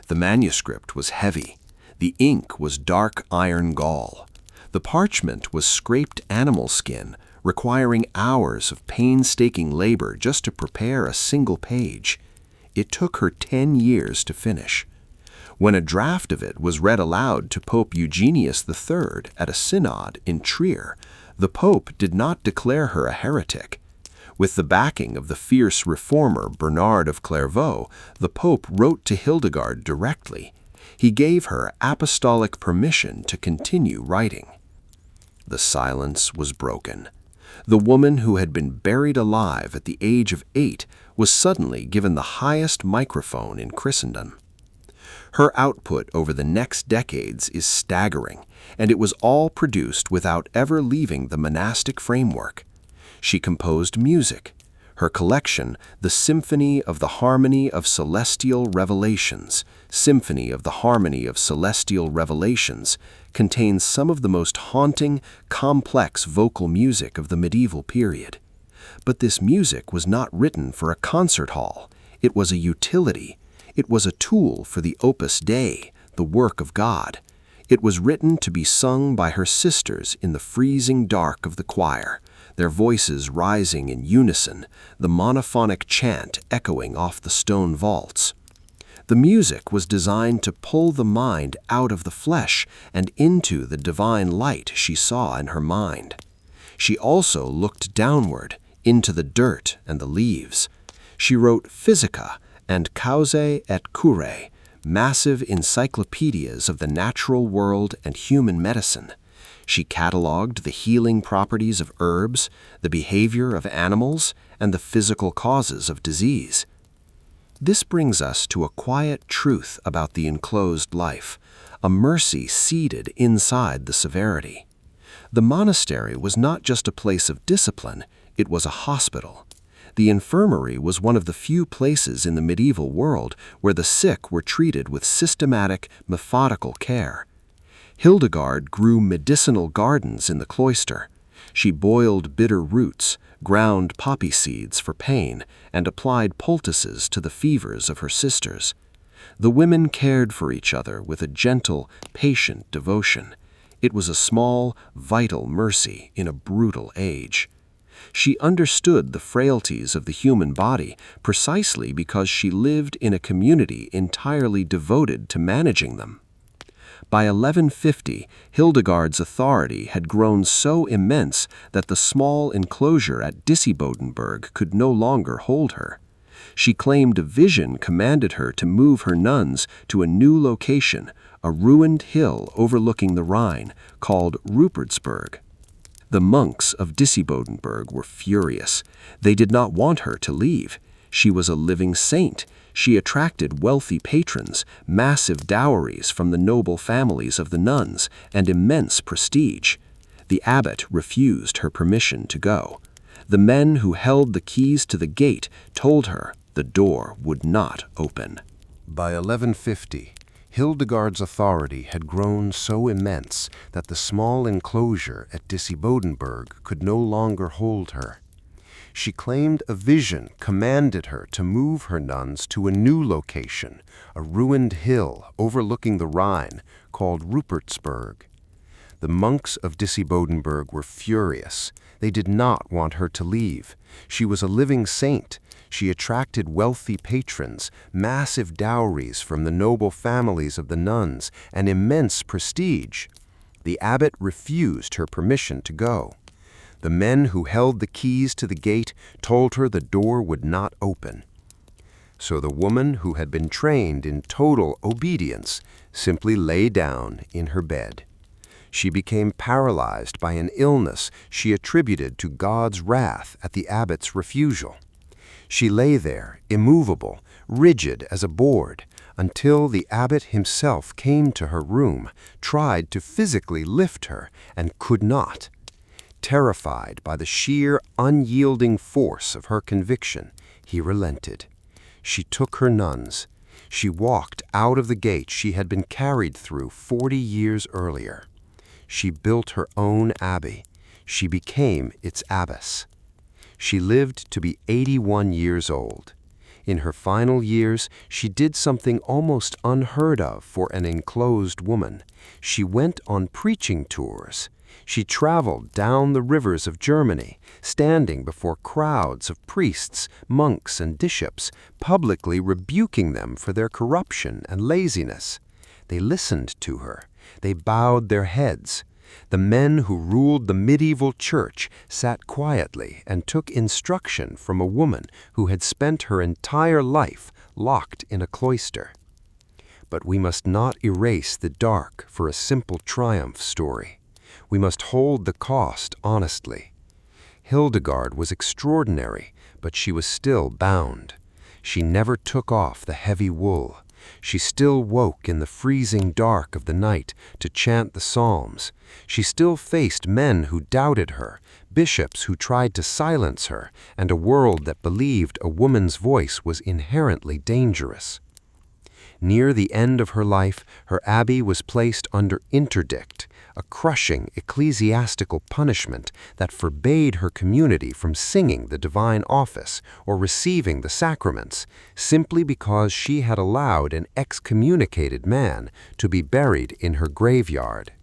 The manuscript was heavy. The ink was dark iron gall. The parchment was scraped animal skin, requiring hours of painstaking labor just to prepare a single page. It took her 10 years to finish. When a draft of it was read aloud to Pope Eugenius III at a synod in Trier, the Pope did not declare her a heretic. With the backing of the fierce reformer Bernard of Clairvaux, the Pope wrote to Hildegard directly. He gave her apostolic permission to continue writing. The silence was broken. The woman who had been buried alive at the age of 8 was suddenly given the highest microphone in Christendom. Her output over the next decades is staggering, and it was all produced without ever leaving the monastic framework. She composed music. Her collection, The Symphony of the Harmony of Celestial Revelations, symphony of the harmony of celestial revelations, contains some of the most haunting, complex vocal music of the medieval period. But this music was not written for a concert hall. It was a utility. It was a tool for the Opus Dei, the work of God. It was written to be sung by her sisters in the freezing dark of the choir, their voices rising in unison, the monophonic chant echoing off the stone vaults. The music was designed to pull the mind out of the flesh and into the divine light she saw in her mind. She also looked downward, into the dirt and the leaves. She wrote Physica and Cause et Cure, massive encyclopedias of the natural world and human medicine. She catalogued the healing properties of herbs, the behavior of animals, and the physical causes of disease. This brings us to a quiet truth about the enclosed life, a mercy seated inside the severity. The monastery was not just a place of discipline, it was a hospital. The infirmary was one of the few places in the medieval world where the sick were treated with systematic, methodical care. Hildegard grew medicinal gardens in the cloister. She boiled bitter roots, ground poppy seeds for pain, and applied poultices to the fevers of her sisters. The women cared for each other with a gentle, patient devotion. It was a small, vital mercy in a brutal age. She understood the frailties of the human body precisely because she lived in a community entirely devoted to managing them. By 1150, Hildegard's authority had grown so immense that the small enclosure at Disibodenberg could no longer hold her. She claimed a vision commanded her to move her nuns to a new location, a ruined hill overlooking the Rhine, called Rupertsberg. The monks of Disibodenberg were furious. They did not want her to leave. She was a living saint. She attracted wealthy patrons, massive dowries from the noble families of the nuns, and immense prestige. The abbot refused her permission to go. The men who held the keys to the gate told her the door would not open. By 1150, Hildegard's authority had grown so immense that the small enclosure at Disibodenberg could no longer hold her. She claimed a vision commanded her to move her nuns to a new location, a ruined hill overlooking the Rhine called Rupertsberg. The monks of Disibodenberg were furious. They did not want her to leave. She was a living saint. She attracted wealthy patrons, massive dowries from the noble families of the nuns, and immense prestige. The abbot refused her permission to go. The men who held the keys to the gate told her the door would not open. So the woman who had been trained in total obedience simply lay down in her bed. She became paralyzed by an illness she attributed to God's wrath at the abbot's refusal. She lay there, immovable, rigid as a board, until the abbot himself came to her room, tried to physically lift her, and could not. Terrified by the sheer, unyielding force of her conviction, he relented. She took her nuns. She walked out of the gate she had been carried through 40 years earlier. She built her own abbey. She became its abbess. She lived to be 81 years old. In her final years, she did something almost unheard of for an enclosed woman. She went on preaching tours. She traveled down the rivers of Germany, standing before crowds of priests, monks, and bishops, publicly rebuking them for their corruption and laziness. They listened to her. They bowed their heads. The men who ruled the medieval church sat quietly and took instruction from a woman who had spent her entire life locked in a cloister. But we must not erase the dark for a simple triumph story. We must hold the cost honestly. Hildegard was extraordinary, but she was still bound. She never took off the heavy wool. She still woke in the freezing dark of the night to chant the psalms. She still faced men who doubted her, bishops who tried to silence her, and a world that believed a woman's voice was inherently dangerous. Near the end of her life, her abbey was placed under interdict, a crushing ecclesiastical punishment that forbade her community from singing the divine office or receiving the sacraments, simply because she had allowed an excommunicated man to be buried in her graveyard.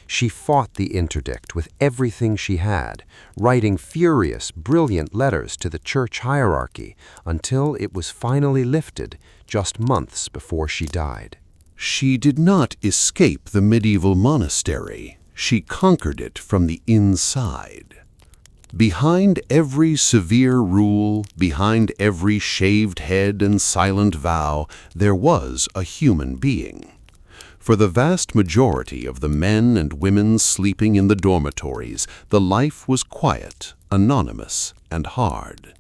She fought the interdict with everything she had, writing furious, brilliant letters to the church hierarchy until it was finally lifted just months before she died. She did not escape the medieval monastery. She conquered it from the inside. Behind every severe rule, behind every shaved head and silent vow, there was a human being. For the vast majority of the men and women sleeping in the dormitories, the life was quiet, anonymous, and hard.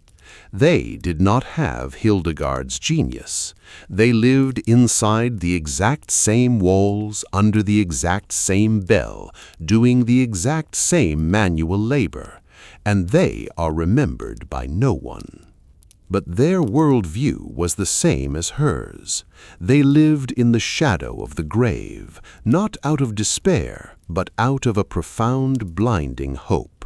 They did not have Hildegard's genius. They lived inside the exact same walls, under the exact same bell, doing the exact same manual labor, and they are remembered by no one. But their worldview was the same as hers. They lived in the shadow of the grave, not out of despair, but out of a profound, blinding hope.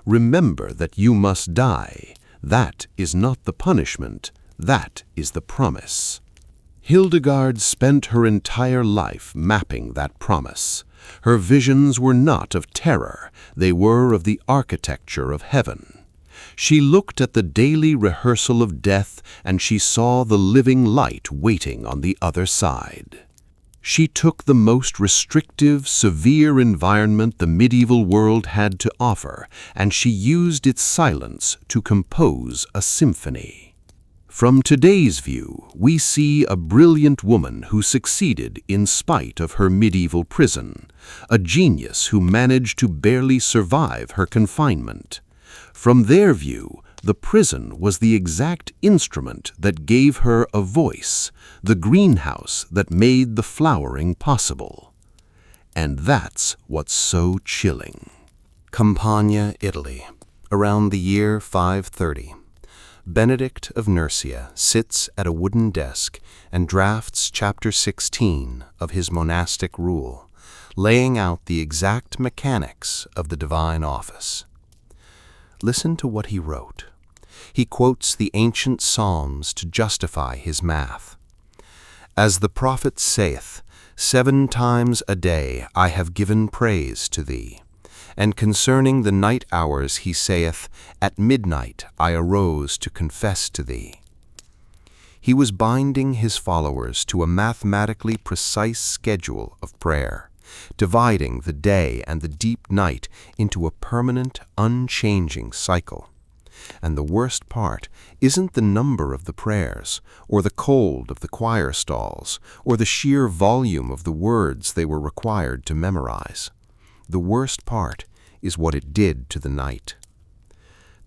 Remember that you must die. That is not the punishment, that is the promise. Hildegard spent her entire life mapping that promise. Her visions were not of terror, they were of the architecture of heaven. She looked at the daily rehearsal of death, and she saw the living light waiting on the other side. She took the most restrictive, severe environment the medieval world had to offer, and she used its silence to compose a symphony. From today's view, we see a brilliant woman who succeeded in spite of her medieval prison, a genius who managed to barely survive her confinement. From their view, the prison was the exact instrument that gave her a voice, the greenhouse that made the flowering possible. And that's what's so chilling. Campania, Italy, around the year 530. Benedict of Nursia sits at a wooden desk and drafts chapter 16 of his monastic rule, laying out the exact mechanics of the divine office. Listen to what he wrote. He quotes the ancient Psalms to justify his math. As the prophet saith, 7 times a day I have given praise to thee. And concerning the night hours he saith, at midnight I arose to confess to thee. He was binding his followers to a mathematically precise schedule of prayer, dividing the day and the deep night into a permanent, unchanging cycle. And the worst part isn't the number of the prayers, or the cold of the choir stalls, or the sheer volume of the words they were required to memorize. The worst part is what it did to the night.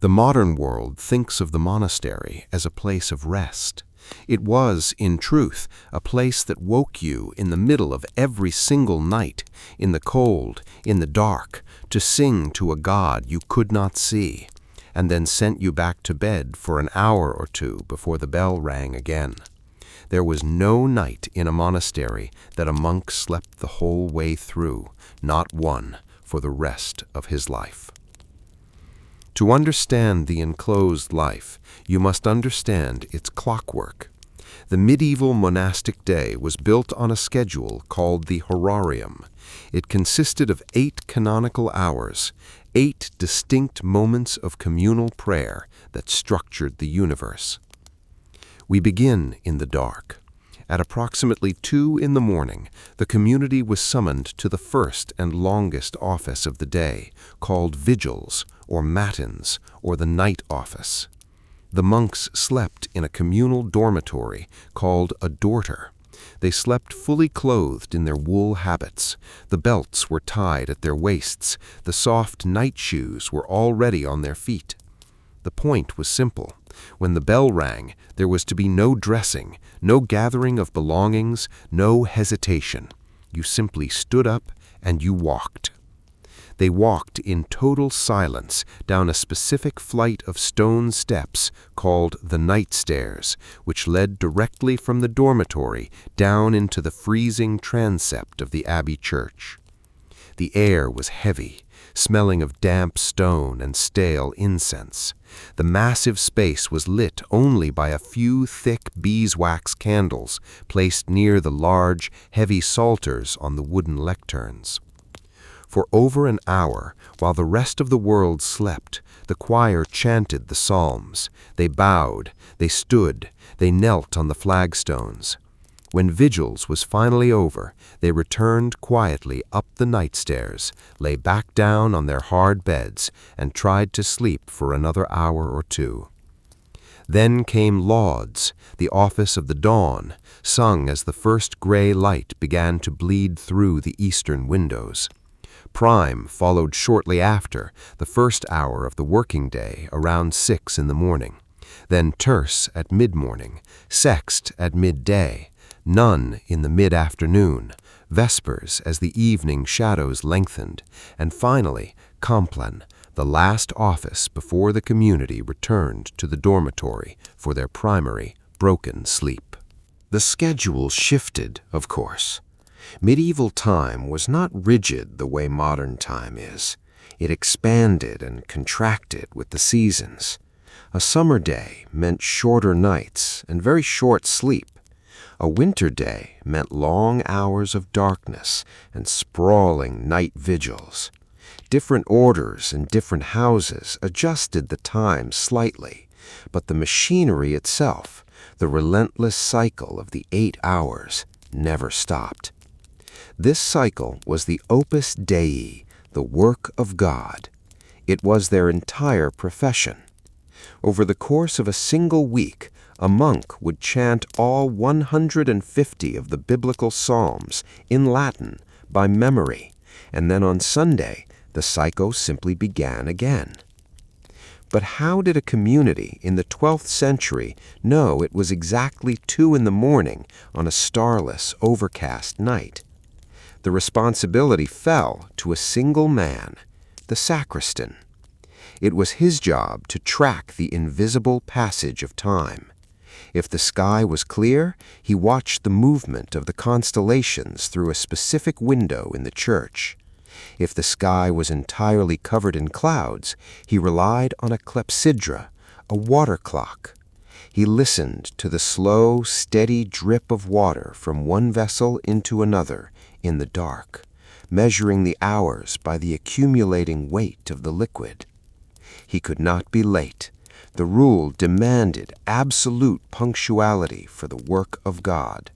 The modern world thinks of the monastery as a place of rest. It was, in truth, a place that woke you in the middle of every single night, in the cold, in the dark, to sing to a God you could not see, and then sent you back to bed for an hour or two before the bell rang again. There was no night in a monastery that a monk slept the whole way through, not one, for the rest of his life. To understand the enclosed life, you must understand its clockwork. The medieval monastic day was built on a schedule called the horarium. It consisted of 8 canonical hours, 8 distinct moments of communal prayer that structured the universe. We begin in the dark. At approximately 2 in the morning, the community was summoned to the first and longest office of the day, called vigils, or matins, or the night office. The monks slept in a communal dormitory called a dorter. They slept fully clothed in their wool habits. The belts were tied at their waists. The soft night shoes were already on their feet. The point was simple. When the bell rang, there was to be no dressing, no gathering of belongings, no hesitation. You simply stood up and you walked. They walked in total silence down a specific flight of stone steps called the night stairs, which led directly from the dormitory down into the freezing transept of the abbey church. The air was heavy, smelling of damp stone and stale incense. The massive space was lit only by a few thick beeswax candles placed near the large, heavy psalters on the wooden lecterns. For over an hour, while the rest of the world slept, the choir chanted the psalms. They bowed, they stood, they knelt on the flagstones. When vigils was finally over, they returned quietly up the night stairs, lay back down on their hard beds, and tried to sleep for another hour or two. Then came lauds, the office of the dawn, sung as the first gray light began to bleed through the eastern windows. Prime followed shortly after, the first hour of the working day, around 6 in the morning. Then terce at mid-morning, sext at midday, nun in the mid-afternoon, vespers as the evening shadows lengthened, and finally compline, the last office before the community returned to the dormitory for their primary broken sleep. The schedule shifted, of course. Medieval time was not rigid the way modern time is. It expanded and contracted with the seasons. A summer day meant shorter nights and very short sleep. A winter day meant long hours of darkness and sprawling night vigils. Different orders and different houses adjusted the time slightly, but the machinery itself, the relentless cycle of the 8 hours, never stopped. This cycle was the opus Dei, the work of God. It was their entire profession. Over the course of a single week, a monk would chant all 150 of the biblical psalms in Latin by memory, and then on Sunday, the cycle simply began again. But how did a community in the 12th century know it was exactly 2 in the morning on a starless, overcast night? The responsibility fell to a single man, the sacristan. It was his job to track the invisible passage of time. If the sky was clear, he watched the movement of the constellations through a specific window in the church. If the sky was entirely covered in clouds, he relied on a clepsydra, a water clock. He listened to the slow, steady drip of water from one vessel into another in the dark, measuring the hours by the accumulating weight of the liquid. He could not be late. The rule demanded absolute punctuality for the work of God.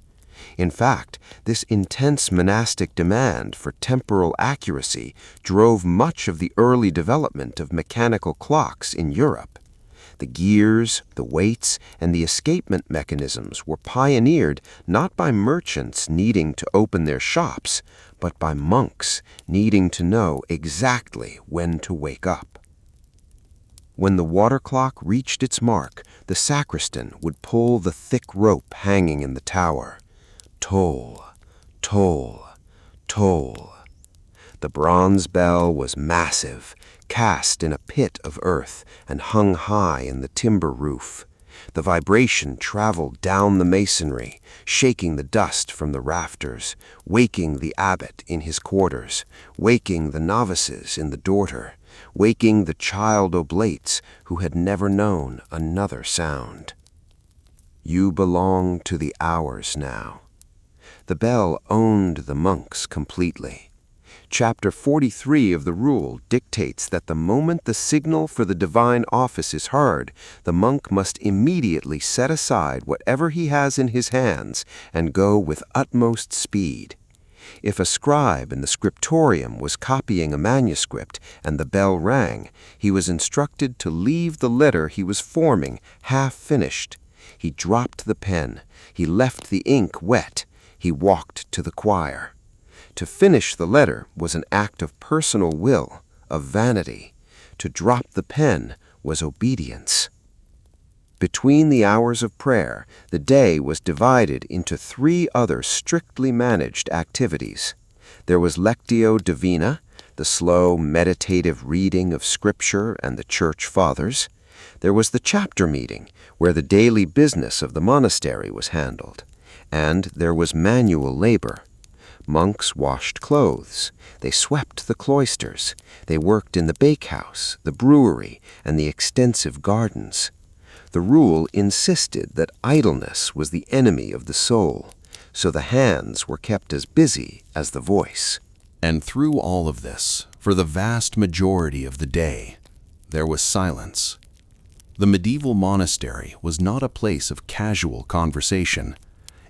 In fact, this intense monastic demand for temporal accuracy drove much of the early development of mechanical clocks in Europe. The gears, the weights, and the escapement mechanisms were pioneered not by merchants needing to open their shops, but by monks needing to know exactly when to wake up. When the water clock reached its mark, the sacristan would pull the thick rope hanging in the tower. Toll, toll, toll. The bronze bell was massive, cast in a pit of earth and hung high in the timber roof. The vibration traveled down the masonry, shaking the dust from the rafters, waking the abbot in his quarters, waking the novices in the dorter, waking the child oblates who had never known another sound. You belong to the hours now. The bell owned the monks completely. Chapter 43 of the rule dictates that the moment the signal for the divine office is heard, the monk must immediately set aside whatever he has in his hands and go with utmost speed. If a scribe in the scriptorium was copying a manuscript and the bell rang, he was instructed to leave the letter he was forming half finished. He dropped the pen. He left the ink wet. He walked to the choir. To finish the letter was an act of personal will, of vanity. To drop the pen was obedience. Between the hours of prayer, the day was divided into 3 other strictly managed activities. There was Lectio Divina, the slow, meditative reading of Scripture and the Church Fathers. There was the chapter meeting, where the daily business of the monastery was handled. And there was manual labor. Monks washed clothes. They swept the cloisters. They worked in the bakehouse, the brewery, and the extensive gardens. The rule insisted that idleness was the enemy of the soul, so the hands were kept as busy as the voice. And through all of this, for the vast majority of the day, there was silence. The medieval monastery was not a place of casual conversation.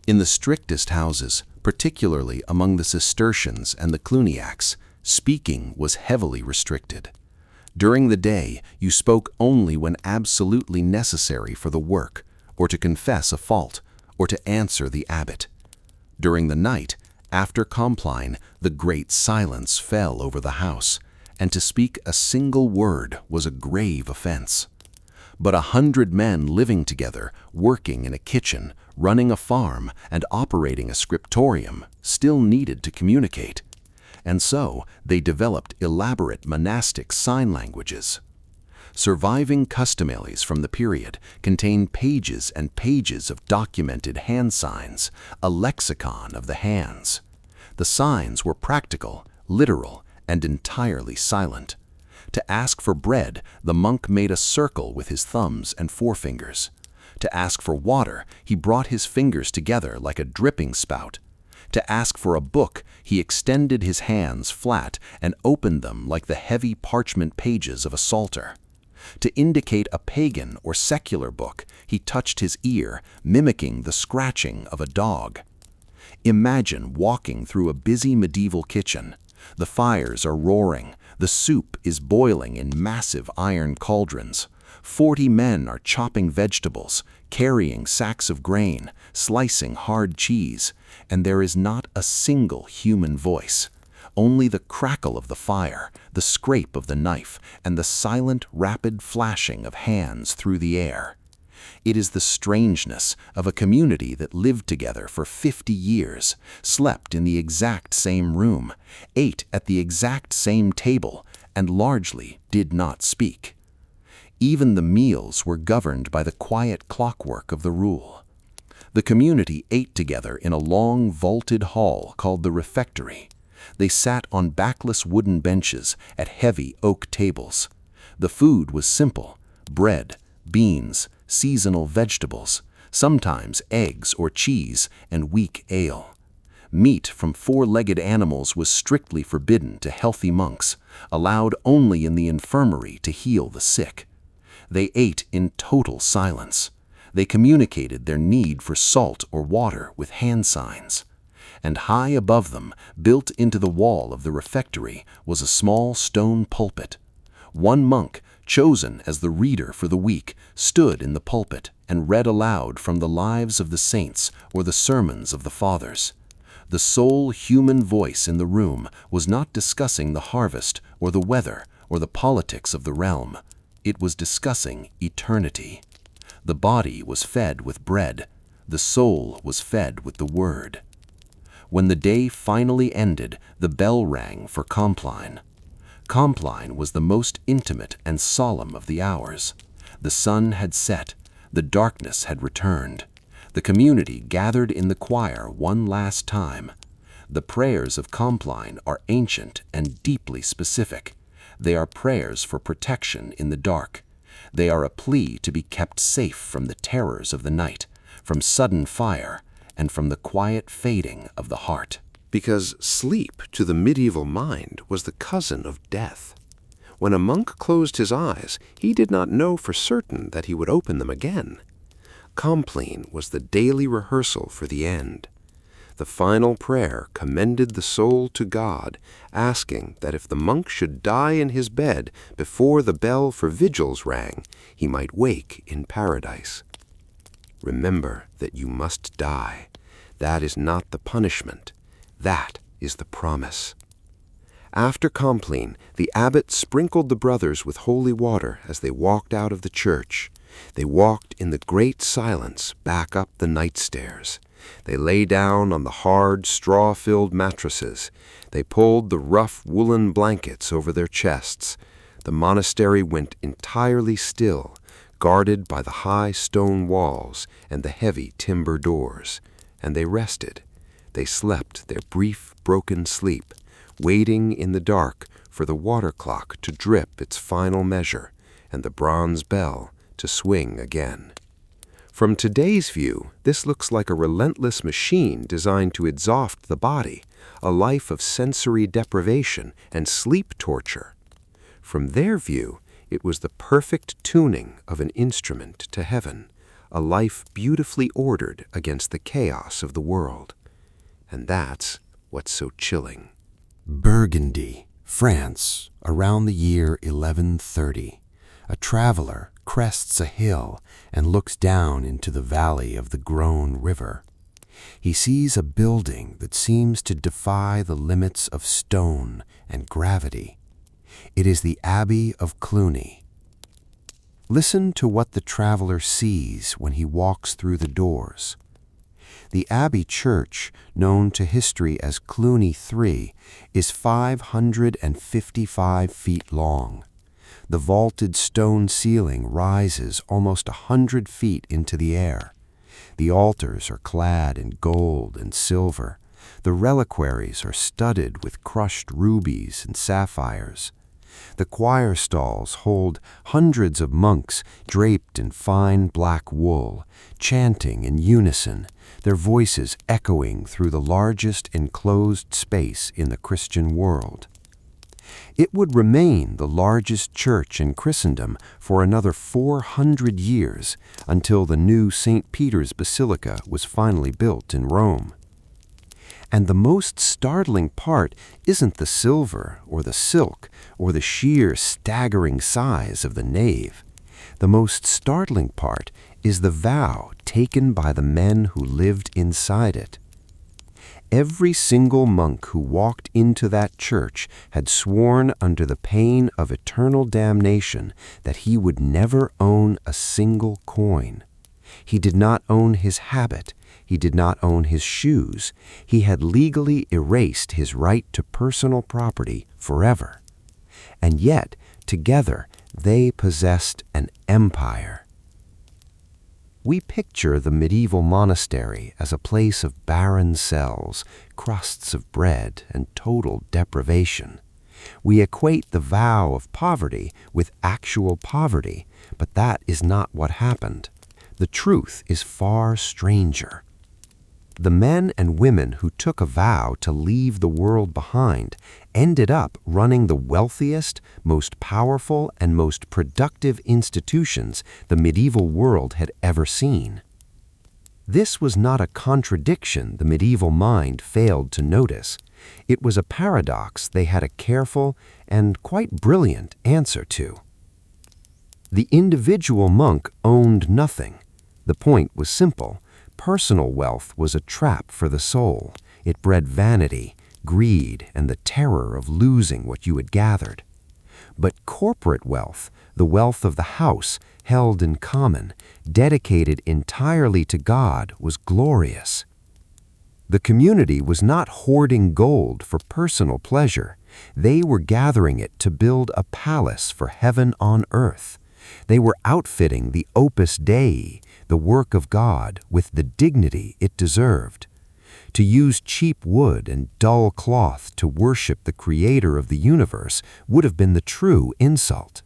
In the strictest houses, particularly among the Cistercians and the Cluniacs, speaking was heavily restricted. During the day, you spoke only when absolutely necessary for the work, or to confess a fault, or to answer the abbot. During the night, after Compline, the great silence fell over the house, and to speak a single word was a grave offense. But 100 men living together, working in a kitchen, running a farm, and operating a scriptorium still needed to communicate. And so they developed elaborate monastic sign languages. Surviving customaries from the period contain pages and pages of documented hand signs, a lexicon of the hands. The signs were practical, literal, and entirely silent. To ask for bread, the monk made a circle with his thumbs and forefingers. To ask for water, he brought his fingers together like a dripping spout. To ask for a book, he extended his hands flat and opened them like the heavy parchment pages of a psalter. To indicate a pagan or secular book, he touched his ear, mimicking the scratching of a dog. Imagine walking through a busy medieval kitchen. The fires are roaring. The soup is boiling in massive iron cauldrons. 40 men are chopping vegetables, carrying sacks of grain, slicing hard cheese, and there is not a single human voice. Only the crackle of the fire, the scrape of the knife, and the silent, rapid flashing of hands through the air. It is the strangeness of a community that lived together for 50 years, slept in the exact same room, ate at the exact same table, and largely did not speak. Even the meals were governed by the quiet clockwork of the rule. The community ate together in a long vaulted hall called the refectory. They sat on backless wooden benches at heavy oak tables. The food was simple: bread, beans, seasonal vegetables, sometimes eggs or cheese, and weak ale. Meat from 4-legged animals was strictly forbidden to healthy monks, allowed only in the infirmary to heal the sick. They ate in total silence. They communicated their need for salt or water with hand signs. And high above them, built into the wall of the refectory, was a small stone pulpit. One monk, chosen as the reader for the week, stood in the pulpit and read aloud from the lives of the saints or the sermons of the fathers. The sole human voice in the room was not discussing the harvest or the weather or the politics of the realm. It was discussing eternity. The body was fed with bread. The soul was fed with the word. When the day finally ended, the bell rang for Compline. Compline was the most intimate and solemn of the hours. The sun had set. The darkness had returned. The community gathered in the choir one last time. The prayers of Compline are ancient and deeply specific. They are prayers for protection in the dark. They are a plea to be kept safe from the terrors of the night, from sudden fire, and from the quiet fading of the heart. Because sleep to the medieval mind was the cousin of death. When a monk closed his eyes, he did not know for certain that he would open them again. Compline was the daily rehearsal for the end. The final prayer commended the soul to God, asking that if the monk should die in his bed before the bell for vigils rang, he might wake in paradise. Remember that you must die. That is not the punishment. That is the promise. After Compline, the abbot sprinkled the brothers with holy water as they walked out of the church. They walked in the great silence back up the night stairs. They lay down on the hard, straw-filled mattresses. They pulled the rough woolen blankets over their chests. The monastery went entirely still, guarded by the high stone walls and the heavy timber doors. And they rested. They slept their brief, broken sleep, waiting in the dark for the water clock to drip its final measure and the bronze bell to swing again. From today's view, this looks like a relentless machine designed to exhaust the body, a life of sensory deprivation and sleep torture. From their view, it was the perfect tuning of an instrument to heaven, a life beautifully ordered against the chaos of the world. And that's what's so chilling. Burgundy, France, around the year 1130. A traveler crests a hill and looks down into the valley of the Rhône River. He sees a building that seems to defy the limits of stone and gravity. It is the Abbey of Cluny. Listen to what the traveler sees when he walks through the doors. The Abbey Church, known to history as Cluny III, is 555 feet long. The vaulted stone ceiling rises almost 100 feet into the air. The altars are clad in gold and silver. The reliquaries are studded with crushed rubies and sapphires. The choir stalls hold hundreds of monks draped in fine black wool, chanting in unison, their voices echoing through the largest enclosed space in the Christian world. It would remain the largest church in Christendom for another 400 years until the new St. Peter's Basilica was finally built in Rome. And the most startling part isn't the silver or the silk or the sheer staggering size of the nave. The most startling part is the vow taken by the men who lived inside it. Every single monk who walked into that church had sworn under the pain of eternal damnation that he would never own a single coin. He did not own his habit. He did not own his shoes. He had legally erased his right to personal property forever. And yet, together, they possessed an empire. We picture the medieval monastery as a place of barren cells, crusts of bread, and total deprivation. We equate the vow of poverty with actual poverty, but that is not what happened. The truth is far stranger. The men and women who took a vow to leave the world behind ended up running the wealthiest, most powerful, and most productive institutions the medieval world had ever seen. This was not a contradiction the medieval mind failed to notice. It was a paradox they had a careful and quite brilliant answer to. The individual monk owned nothing. The point was simple. Personal wealth was a trap for the soul. It bred vanity, greed, and the terror of losing what you had gathered. But corporate wealth, the wealth of the house, held in common, dedicated entirely to God, was glorious. The community was not hoarding gold for personal pleasure. They were gathering it to build a palace for heaven on earth. They were outfitting the Opus Dei, the work of God, with the dignity it deserved. To use cheap wood and dull cloth to worship the Creator of the universe would have been the true insult.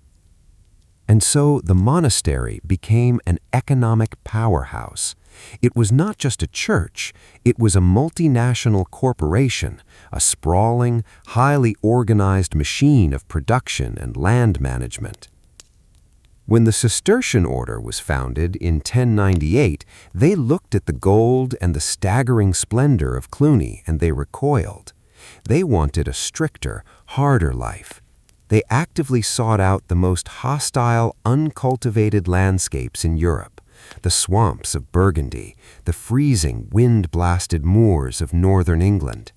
And so the monastery became an economic powerhouse. It was not just a church, it was a multinational corporation, a sprawling, highly organized machine of production and land management. When the Cistercian order was founded in 1098, they looked at the gold and the staggering splendor of Cluny and they recoiled. They wanted a stricter, harder life. They actively sought out the most hostile, uncultivated landscapes in Europe, the swamps of Burgundy, the freezing, wind-blasted moors of northern England.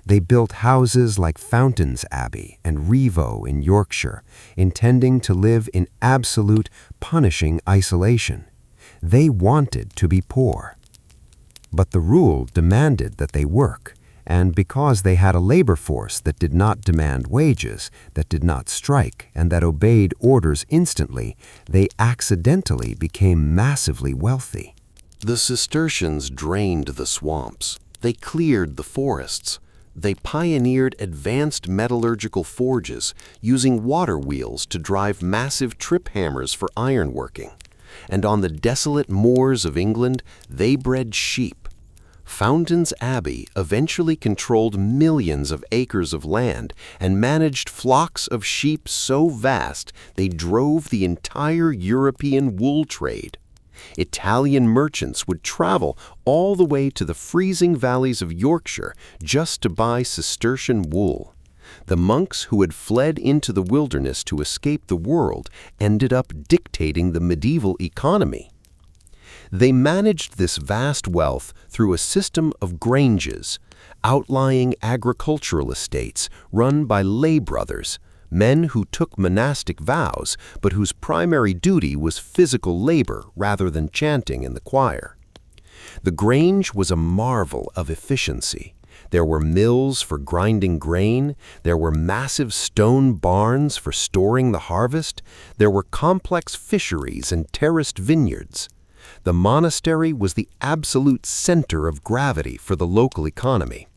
They built houses like Fountains Abbey and Rievaulx in Yorkshire, intending to live in absolute, punishing isolation. They wanted to be poor. But the rule demanded that they work, and because they had a labor force that did not demand wages, that did not strike, and that obeyed orders instantly, they accidentally became massively wealthy. The Cistercians drained the swamps. They cleared the forests. They pioneered advanced metallurgical forges using water wheels to drive massive trip hammers for ironworking. And on the desolate moors of England, they bred sheep. Fountains Abbey eventually controlled millions of acres of land and managed flocks of sheep so vast they drove the entire European wool trade. Italian merchants would travel all the way to the freezing valleys of Yorkshire just to buy Cistercian wool. The monks who had fled into the wilderness to escape the world ended up dictating the medieval economy. They managed this vast wealth through a system of granges, outlying agricultural estates run by lay brothers, men who took monastic vows but whose primary duty was physical labor rather than chanting in the choir. The grange was a marvel of efficiency. There were mills for grinding grain, there were massive stone barns for storing the harvest, there were complex fisheries and terraced vineyards. The monastery was the absolute center of gravity for the local economy.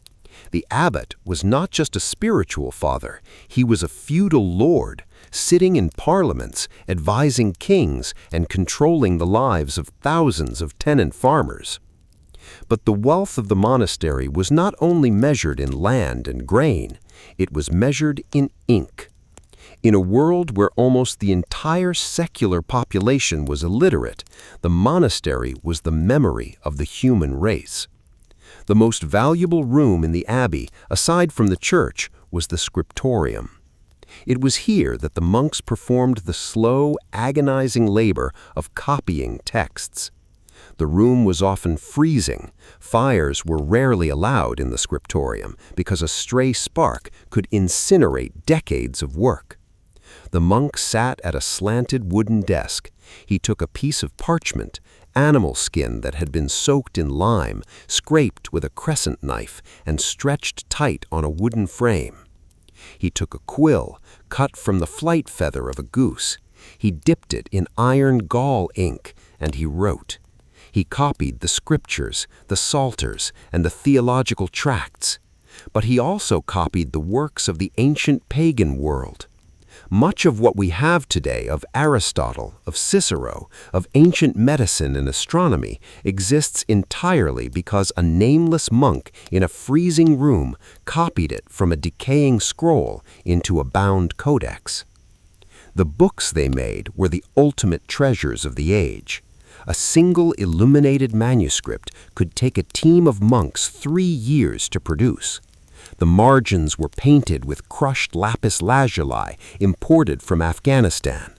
The abbot was not just a spiritual father, he was a feudal lord, sitting in parliaments, advising kings, and controlling the lives of thousands of tenant farmers. But the wealth of the monastery was not only measured in land and grain, it was measured in ink. In a world where almost the entire secular population was illiterate, the monastery was the memory of the human race. The most valuable room in the abbey, aside from the church, was the scriptorium. It was here that the monks performed the slow, agonizing labor of copying texts. The room was often freezing. Fires were rarely allowed in the scriptorium because a stray spark could incinerate decades of work. The monk sat at a slanted wooden desk. He took a piece of parchment, animal skin that had been soaked in lime, scraped with a crescent knife, and stretched tight on a wooden frame. He took a quill, cut from the flight feather of a goose. He dipped it in iron gall ink, and he wrote. He copied the scriptures, the psalters, and the theological tracts. But he also copied the works of the ancient pagan world. Much of what we have today of Aristotle, of Cicero, of ancient medicine and astronomy exists entirely because a nameless monk in a freezing room copied it from a decaying scroll into a bound codex. The books they made were the ultimate treasures of the age. A single illuminated manuscript could take a team of monks 3 years to produce. The margins were painted with crushed lapis lazuli imported from Afghanistan.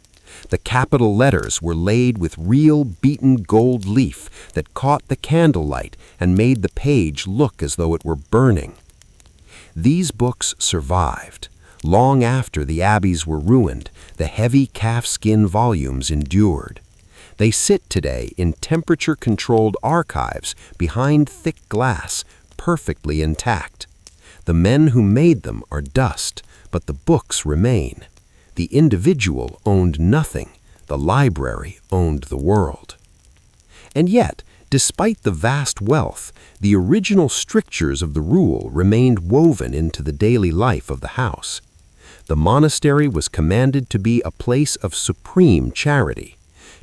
The capital letters were laid with real beaten gold leaf that caught the candlelight and made the page look as though it were burning. These books survived. Long after the abbeys were ruined, the heavy calfskin volumes endured. They sit today in temperature-controlled archives behind thick glass, perfectly intact. The men who made them are dust, but the books remain. The individual owned nothing. The library owned the world. And yet, despite the vast wealth, the original strictures of the rule remained woven into the daily life of the house. The monastery was commanded to be a place of supreme charity.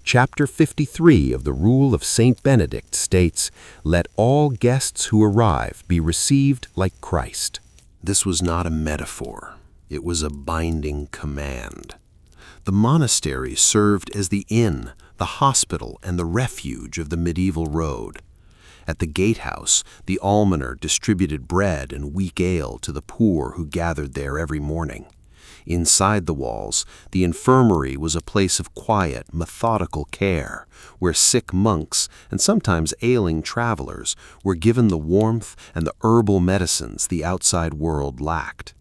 Chapter 53 of the Rule of Saint Benedict states, "Let all guests who arrive be received like Christ." This was not a metaphor. It was a binding command. The monastery served as the inn, the hospital, and the refuge of the medieval road. At the gatehouse, the almoner distributed bread and weak ale to the poor who gathered there every morning. Inside the walls, the infirmary was a place of quiet, methodical care, where sick monks and sometimes ailing travelers were given the warmth and the herbal medicines the outside world lacked.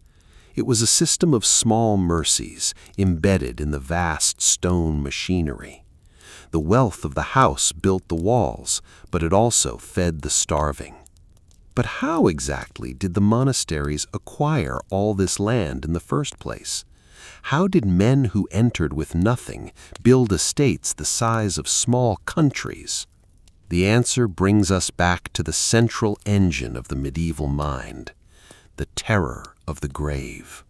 It was a system of small mercies embedded in the vast stone machinery. The wealth of the house built the walls, but it also fed the starving. But how exactly did the monasteries acquire all this land in the first place? How did men who entered with nothing build estates the size of small countries? The answer brings us back to the central engine of the medieval mind, the terror of the grave.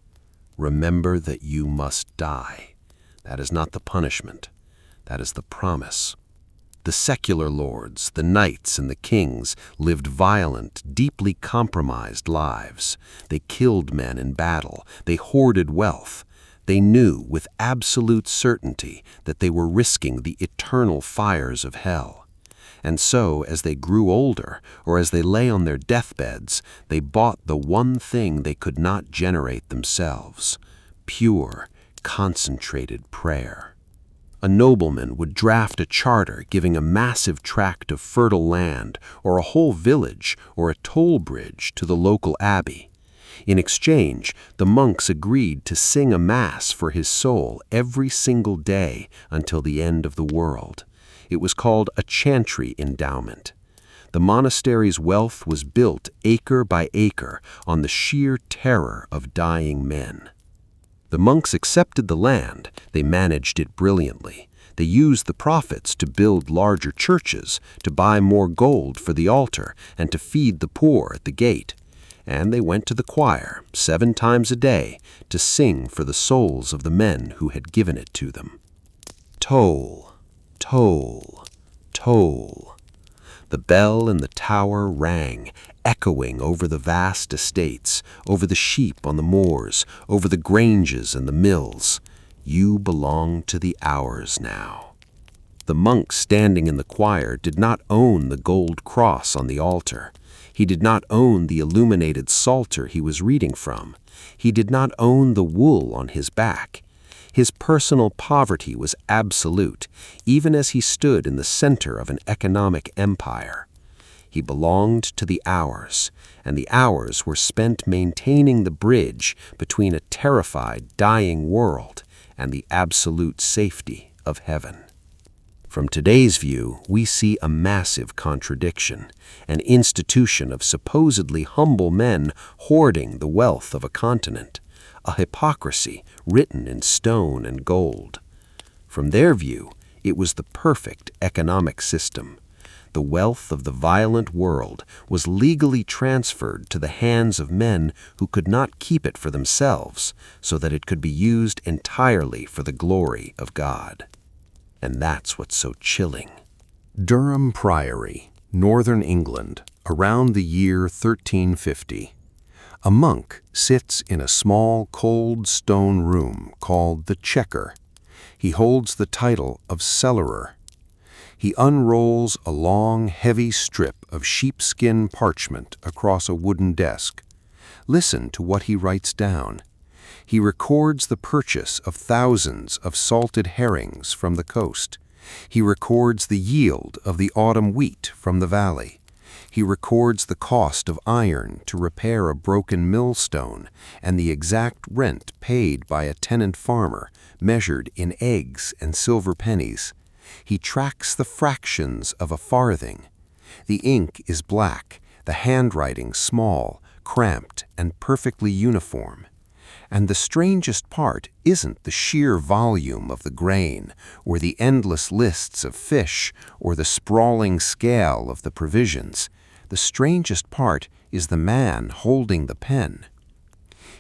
Remember that you must die. That is not the punishment. That is the promise. The secular lords, the knights and the kings lived violent, deeply compromised lives. They killed men in battle. They hoarded wealth. They knew with absolute certainty that they were risking the eternal fires of hell. And so, as they grew older, or as they lay on their deathbeds, they bought the one thing they could not generate themselves: pure, concentrated prayer. A nobleman would draft a charter giving a massive tract of fertile land, or a whole village, or a toll bridge to the local abbey. In exchange, the monks agreed to sing a mass for his soul every single day until the end of the world. It was called a chantry endowment. The monastery's wealth was built acre by acre on the sheer terror of dying men. The monks accepted the land. They managed it brilliantly. They used the profits to build larger churches, to buy more gold for the altar, and to feed the poor at the gate. And they went to the choir 7 times a day to sing for the souls of the men who had given it to them. Toll, toll, toll. The bell in the tower rang, echoing over the vast estates, over the sheep on the moors, over the granges and the mills. You belong to the hours now. The monk standing in the choir did not own the gold cross on the altar. He did not own the illuminated psalter he was reading from. He did not own the wool on his back. His personal poverty was absolute, even as he stood in the center of an economic empire. He belonged to the hours, and the hours were spent maintaining the bridge between a terrified, dying world and the absolute safety of heaven. From today's view, we see a massive contradiction, an institution of supposedly humble men hoarding the wealth of a continent, a hypocrisy written in stone and gold. From their view, it was the perfect economic system. The wealth of the violent world was legally transferred to the hands of men who could not keep it for themselves, so that it could be used entirely for the glory of God. And that's what's so chilling. Durham Priory, northern England, around the year 1350. A monk sits in a small, cold stone room called the Chequer. He holds the title of cellarer. He unrolls a long, heavy strip of sheepskin parchment across a wooden desk. Listen to what he writes down. He records the purchase of thousands of salted herrings from the coast. He records the yield of the autumn wheat from the valley. He records the cost of iron to repair a broken millstone and the exact rent paid by a tenant farmer, measured in eggs and silver pennies. He tracks the fractions of a farthing. The ink is black, the handwriting small, cramped, and perfectly uniform. And the strangest part isn't the sheer volume of the grain, or the endless lists of fish, or the sprawling scale of the provisions. The strangest part is the man holding the pen.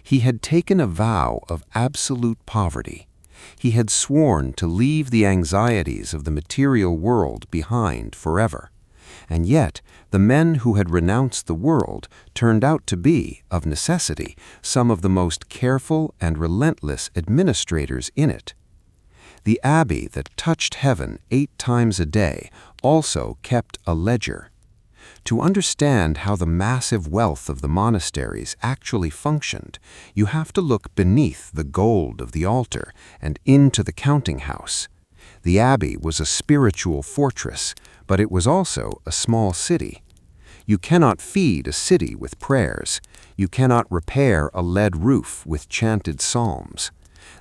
He had taken a vow of absolute poverty. He had sworn to leave the anxieties of the material world behind forever. And yet, the men who had renounced the world turned out to be, of necessity, some of the most careful and relentless administrators in it. The abbey that touched heaven 8 times a day also kept a ledger. To understand how the massive wealth of the monasteries actually functioned, you have to look beneath the gold of the altar and into the counting house. The abbey was a spiritual fortress, but it was also a small city. You cannot feed a city with prayers. You cannot repair a lead roof with chanted psalms.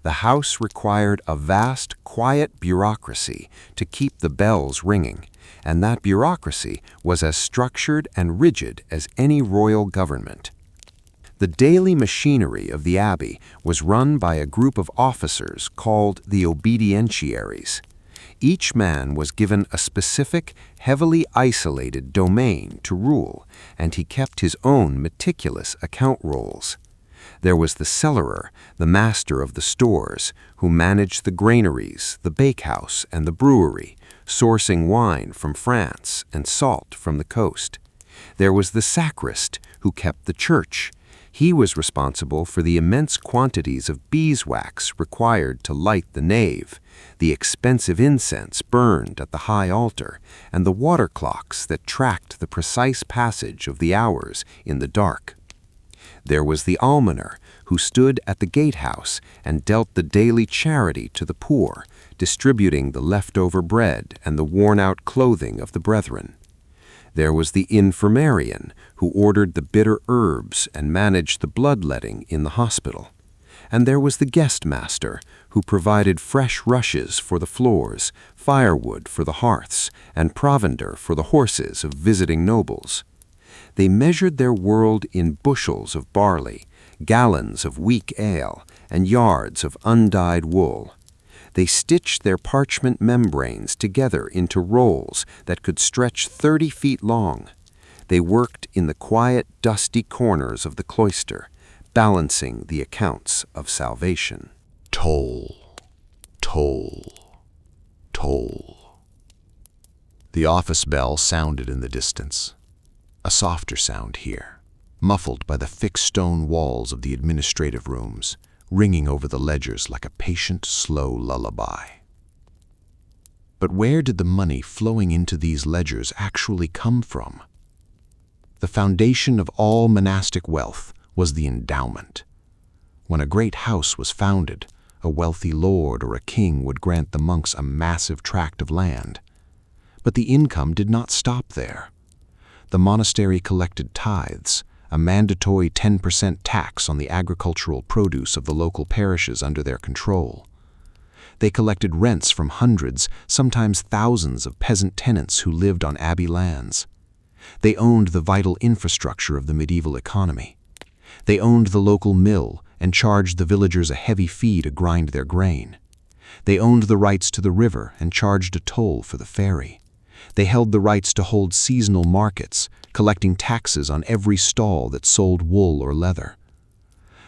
The house required a vast, quiet bureaucracy to keep the bells ringing, and that bureaucracy was as structured and rigid as any royal government. The daily machinery of the abbey was run by a group of officers called the obedientiaries. Each man was given a specific, heavily isolated domain to rule, and he kept his own meticulous account rolls. There was the cellarer, the master of the stores, who managed the granaries, the bakehouse, and the brewery, sourcing wine from France and salt from the coast. There was the sacrist, who kept the church. He was responsible for the immense quantities of beeswax required to light the nave, the expensive incense burned at the high altar, and the water clocks that tracked the precise passage of the hours in the dark. There was the almoner, who stood at the gatehouse and dealt the daily charity to the poor, distributing the leftover bread and the worn-out clothing of the brethren. There was the infirmarian, who ordered the bitter herbs and managed the bloodletting in the hospital. And there was the guest master, who provided fresh rushes for the floors, firewood for the hearths, and provender for the horses of visiting nobles. They measured their world in bushels of barley, gallons of weak ale, and yards of undyed wool. They stitched their parchment membranes together into rolls that could stretch 30 feet long. They worked in the quiet, dusty corners of the cloister, balancing the accounts of salvation. Toll, toll, toll. The office bell sounded in the distance. A softer sound here, muffled by the fixed stone walls of the administrative rooms, ringing over the ledgers like a patient, slow lullaby. But where did the money flowing into these ledgers actually come from? The foundation of all monastic wealth was the endowment. When a great house was founded, a wealthy lord or a king would grant the monks a massive tract of land. But the income did not stop there. The monastery collected tithes, a mandatory 10% tax on the agricultural produce of the local parishes under their control. They collected rents from hundreds, sometimes thousands of peasant tenants who lived on abbey lands. They owned the vital infrastructure of the medieval economy. They owned the local mill and charged the villagers a heavy fee to grind their grain. They owned the rights to the river and charged a toll for the ferry. They held the rights to hold seasonal markets, collecting taxes on every stall that sold wool or leather.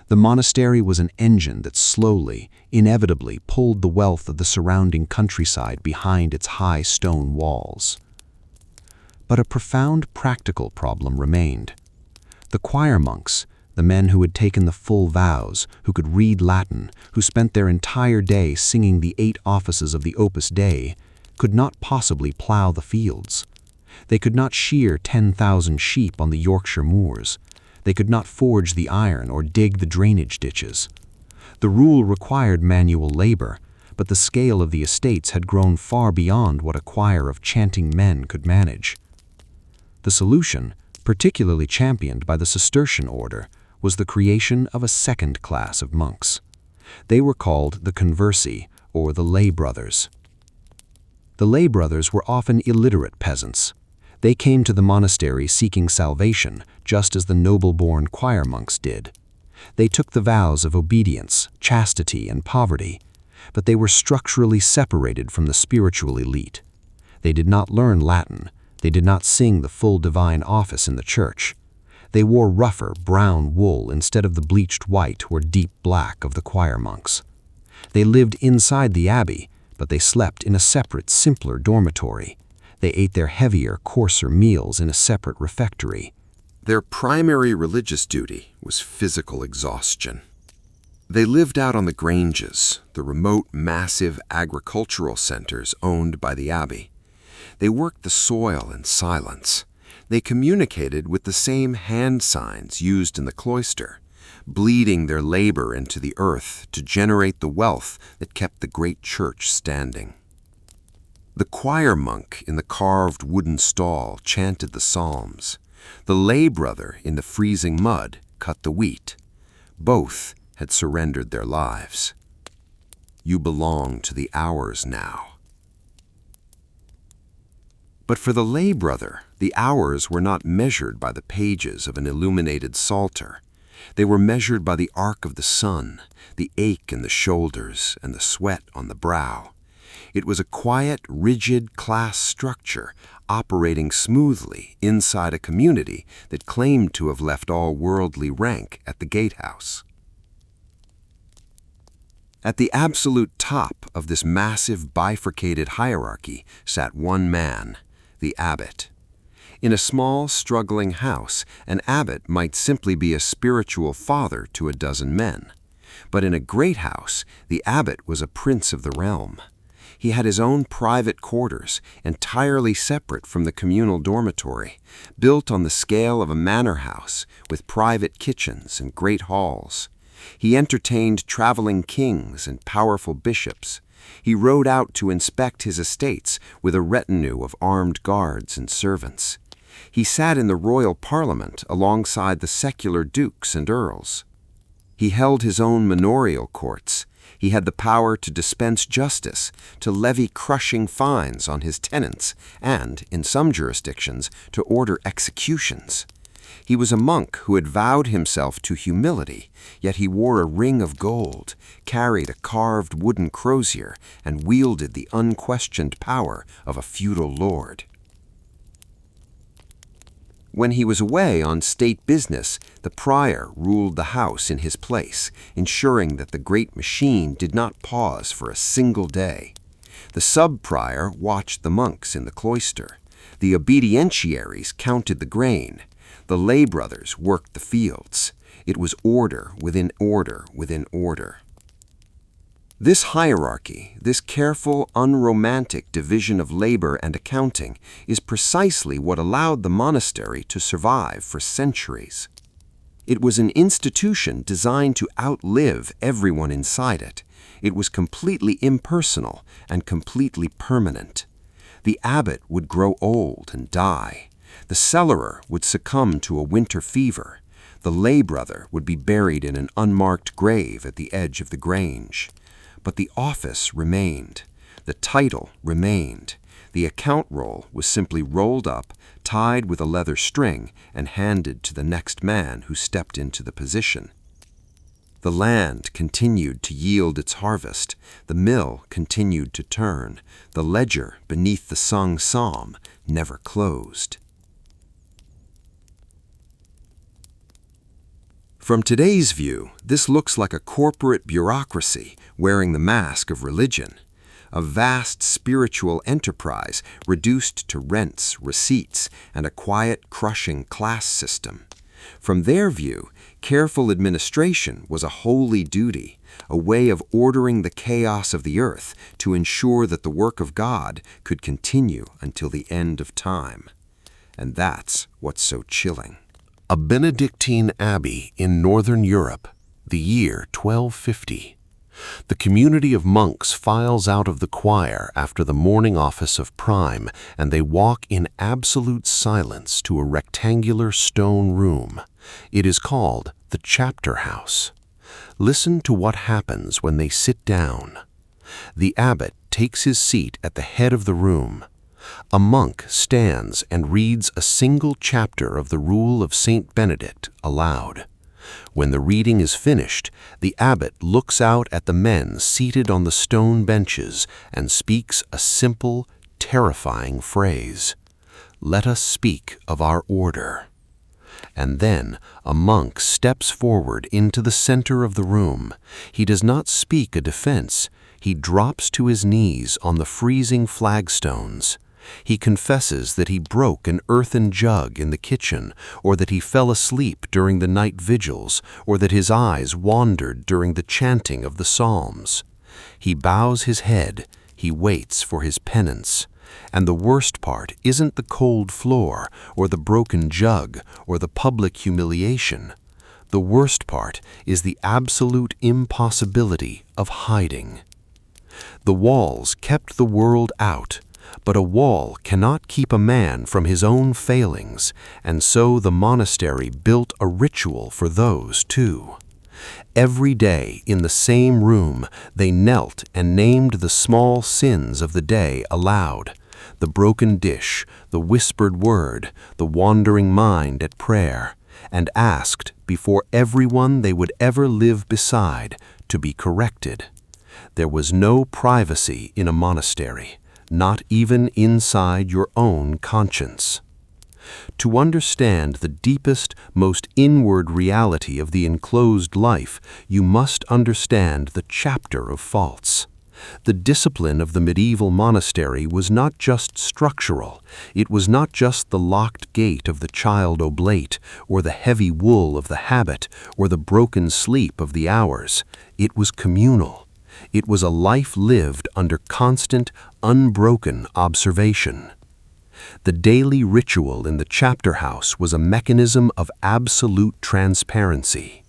The monastery was an engine that slowly, inevitably pulled the wealth of the surrounding countryside behind its high stone walls. But a profound practical problem remained. The choir monks, the men who had taken the full vows, who could read Latin, who spent their entire day singing the 8 offices of the Opus Dei, could not possibly plow the fields. They could not shear 10,000 sheep on the Yorkshire moors. They could not forge the iron or dig the drainage ditches. The rule required manual labor, but the scale of the estates had grown far beyond what a choir of chanting men could manage. The solution, particularly championed by the Cistercian order, was the creation of a second class of monks. They were called the conversi, or the lay brothers. The lay brothers were often illiterate peasants. They came to the monastery seeking salvation, just as the noble-born choir monks did. They took the vows of obedience, chastity, and poverty, but they were structurally separated from the spiritual elite. They did not learn Latin. They did not sing the full divine office in the church. They wore rougher, brown wool instead of the bleached white or deep black of the choir monks. They lived inside the abbey, but they slept in a separate, simpler dormitory. They ate their heavier, coarser meals in a separate refectory. Their primary religious duty was physical exhaustion. They lived out on the granges, the remote, massive agricultural centers owned by the abbey. They worked the soil in silence. They communicated with the same hand signs used in the cloister, bleeding their labor into the earth to generate the wealth that kept the great church standing. The choir monk in the carved wooden stall chanted the psalms. The lay brother in the freezing mud cut the wheat. Both had surrendered their lives. You belong to the hours now. But for the lay brother, the hours were not measured by the pages of an illuminated psalter. They were measured by the arc of the sun, the ache in the shoulders, and the sweat on the brow. It was a quiet, rigid class structure operating smoothly inside a community that claimed to have left all worldly rank at the gatehouse. At the absolute top of this massive bifurcated hierarchy sat one man, the abbot. In a small, struggling house, an abbot might simply be a spiritual father to a dozen men. But in a great house, the abbot was a prince of the realm. He had his own private quarters, entirely separate from the communal dormitory, built on the scale of a manor house with private kitchens and great halls. He entertained traveling kings and powerful bishops. He rode out to inspect his estates with a retinue of armed guards and servants. He sat in the royal parliament alongside the secular dukes and earls. He held his own manorial courts. He had the power to dispense justice, to levy crushing fines on his tenants, and, in some jurisdictions, to order executions. He was a monk who had vowed himself to humility, yet he wore a ring of gold, carried a carved wooden crozier, and wielded the unquestioned power of a feudal lord. When he was away on state business, the prior ruled the house in his place, ensuring that the great machine did not pause for a single day. The sub-prior watched the monks in the cloister. The obedientiaries counted the grain. The lay brothers worked the fields. It was order within order within order. This hierarchy, this careful, unromantic division of labor and accounting, is precisely what allowed the monastery to survive for centuries. It was an institution designed to outlive everyone inside it. It was completely impersonal and completely permanent. The abbot would grow old and die. The cellarer would succumb to a winter fever. The lay brother would be buried in an unmarked grave at the edge of the grange. But the office remained. The title remained. The account roll was simply rolled up, tied with a leather string, and handed to the next man who stepped into the position. The land continued to yield its harvest. The mill continued to turn. The ledger beneath the sung psalm never closed. From today's view, this looks like a corporate bureaucracy wearing the mask of religion, a vast spiritual enterprise reduced to rents, receipts, and a quiet, crushing class system. From their view, careful administration was a holy duty, a way of ordering the chaos of the earth to ensure that the work of God could continue until the end of time. And that's what's so chilling. A Benedictine abbey in northern Europe, the year 1250. The community of monks files out of the choir after the morning office of prime, and they walk in absolute silence to a rectangular stone room. It is called the chapter house. Listen to what happens when they sit down. The abbot takes his seat at the head of the room. A monk stands and reads a single chapter of the Rule of Saint Benedict aloud. When the reading is finished, the abbot looks out at the men seated on the stone benches and speaks a simple, terrifying phrase. "Let us speak of our order." And then a monk steps forward into the center of the room. He does not speak a defense. He drops to his knees on the freezing flagstones. He confesses that he broke an earthen jug in the kitchen, or that he fell asleep during the night vigils, or that his eyes wandered during the chanting of the psalms. He bows his head, he waits for his penance. And the worst part isn't the cold floor, or the broken jug, or the public humiliation. The worst part is the absolute impossibility of hiding. The walls kept the world out, but a wall cannot keep a man from his own failings, and so the monastery built a ritual for those too. Every day, in the same room, they knelt and named the small sins of the day aloud: the broken dish, the whispered word, the wandering mind at prayer, and asked, before everyone they would ever live beside, to be corrected. There was no privacy in a monastery, not even inside your own conscience. To understand the deepest, most inward reality of the enclosed life, you must understand the chapter of faults. The discipline of the medieval monastery was not just structural. It was not just the locked gate of the child oblate, or the heavy wool of the habit, or the broken sleep of the hours. It was communal. It was a life lived under constant, unbroken observation. The daily ritual in the chapter house was a mechanism of absolute transparency.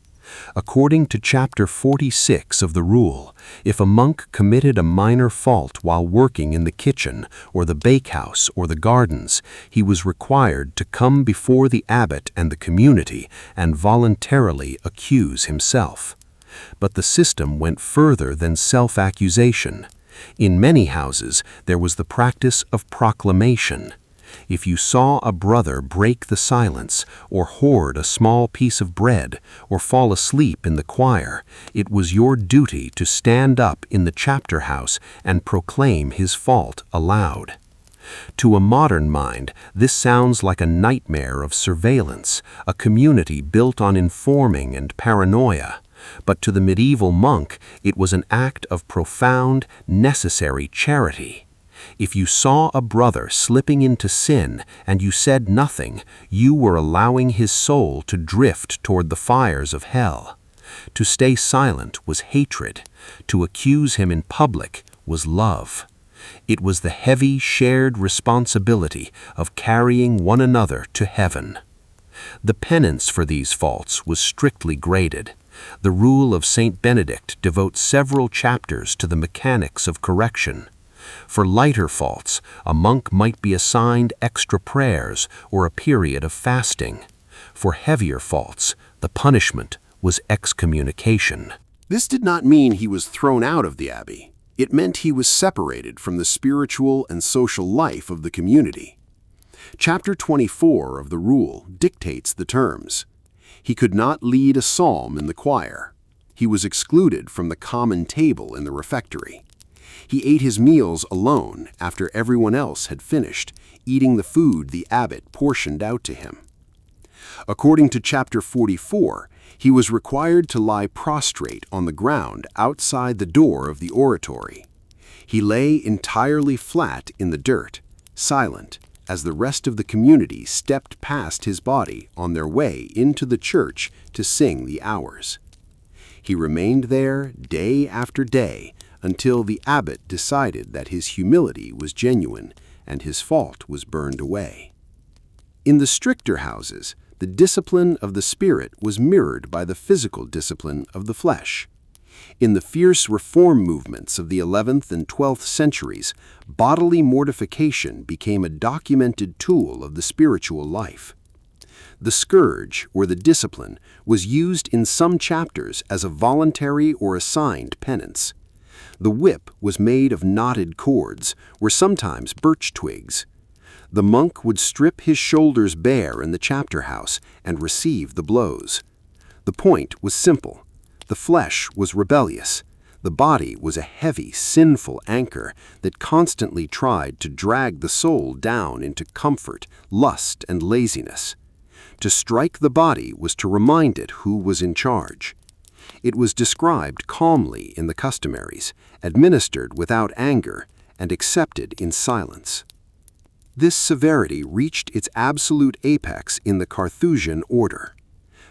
According to chapter 46 of the rule, if a monk committed a minor fault while working in the kitchen or the bakehouse or the gardens, he was required to come before the abbot and the community and voluntarily accuse himself. But the system went further than self-accusation. In many houses, there was the practice of proclamation. If you saw a brother break the silence, or hoard a small piece of bread, or fall asleep in the choir, it was your duty to stand up in the chapter house and proclaim his fault aloud. To a modern mind, this sounds like a nightmare of surveillance, a community built on informing and paranoia. But to the medieval monk, it was an act of profound, necessary charity. If you saw a brother slipping into sin and you said nothing, you were allowing his soul to drift toward the fires of hell. To stay silent was hatred. To accuse him in public was love. It was the heavy, shared responsibility of carrying one another to heaven. The penance for these faults was strictly graded. The rule of Saint Benedict devotes several chapters to the mechanics of correction. For lighter faults, a monk might be assigned extra prayers or a period of fasting. For heavier faults, the punishment was excommunication. This did not mean he was thrown out of the abbey. It meant he was separated from the spiritual and social life of the community. Chapter 24 of the rule dictates the terms. He could not lead a psalm in the choir. He was excluded from the common table in the refectory. He ate his meals alone after everyone else had finished, eating the food the abbot portioned out to him. According to chapter 44, he was required to lie prostrate on the ground outside the door of the oratory. He lay entirely flat in the dirt, silent, as the rest of the community stepped past his body on their way into the church to sing the hours. He remained there day after day until the abbot decided that his humility was genuine and his fault was burned away. In the stricter houses, the discipline of the spirit was mirrored by the physical discipline of the flesh. In the fierce reform movements of the 11th and 12th centuries, bodily mortification became a documented tool of the spiritual life. The scourge, or the discipline, was used in some chapters as a voluntary or assigned penance. The whip was made of knotted cords, or sometimes birch twigs. The monk would strip his shoulders bare in the chapter house and receive the blows. The point was simple. The flesh was rebellious. The body was a heavy, sinful anchor that constantly tried to drag the soul down into comfort, lust, and laziness. To strike the body was to remind it who was in charge. It was described calmly in the customaries, administered without anger, and accepted in silence. This severity reached its absolute apex in the Carthusian order.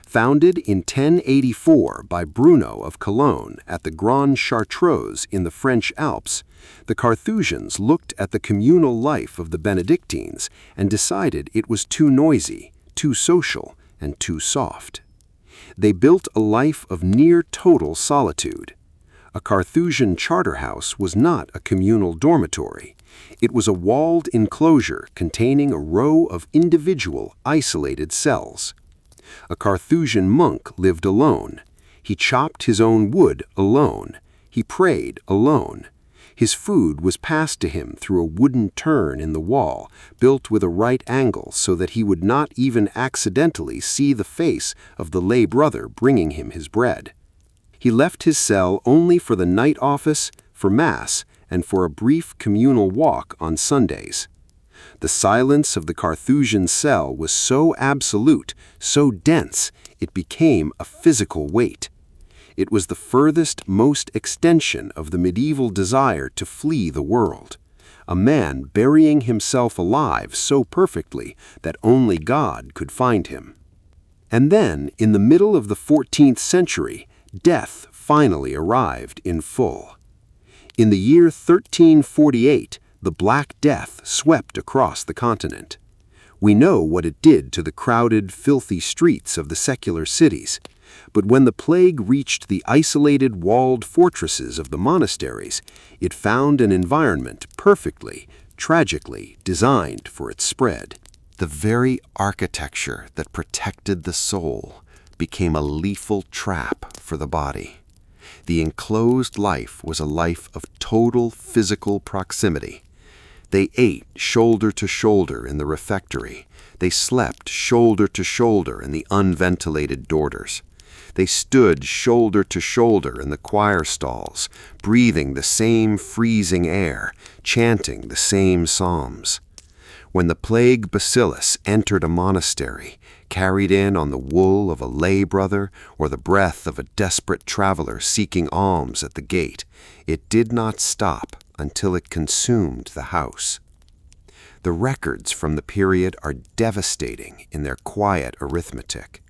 Founded in 1084 by Bruno of Cologne at the Grande Chartreuse in the French Alps, the Carthusians looked at the communal life of the Benedictines and decided it was too noisy, too social, and too soft. They built a life of near total solitude. A Carthusian charter house was not a communal dormitory. It was a walled enclosure containing a row of individual, isolated cells. A Carthusian monk lived alone. He chopped his own wood alone. He prayed alone. His food was passed to him through a wooden turn in the wall, built with a right angle so that he would not even accidentally see the face of the lay brother bringing him his bread. He left his cell only for the night office, for Mass, and for a brief communal walk on Sundays. The silence of the Carthusian cell was so absolute, so dense, it became a physical weight. It was the furthest, most extension of the medieval desire to flee the world. A man burying himself alive so perfectly that only God could find him. And then, in the middle of the 14th century, death finally arrived in full. In the year 1348, the Black Death swept across the continent. We know what it did to the crowded, filthy streets of the secular cities. But when the plague reached the isolated, walled fortresses of the monasteries, it found an environment perfectly, tragically designed for its spread. The very architecture that protected the soul became a lethal trap for the body. The enclosed life was a life of total physical proximity. They ate shoulder to shoulder in the refectory. They slept shoulder to shoulder in the unventilated dorters. They stood shoulder to shoulder in the choir stalls, breathing the same freezing air, chanting the same psalms. When the plague bacillus entered a monastery, carried in on the wool of a lay brother or the breath of a desperate traveler seeking alms at the gate, it did not stop until it consumed the house. The records from the period are devastating in their quiet arithmetic.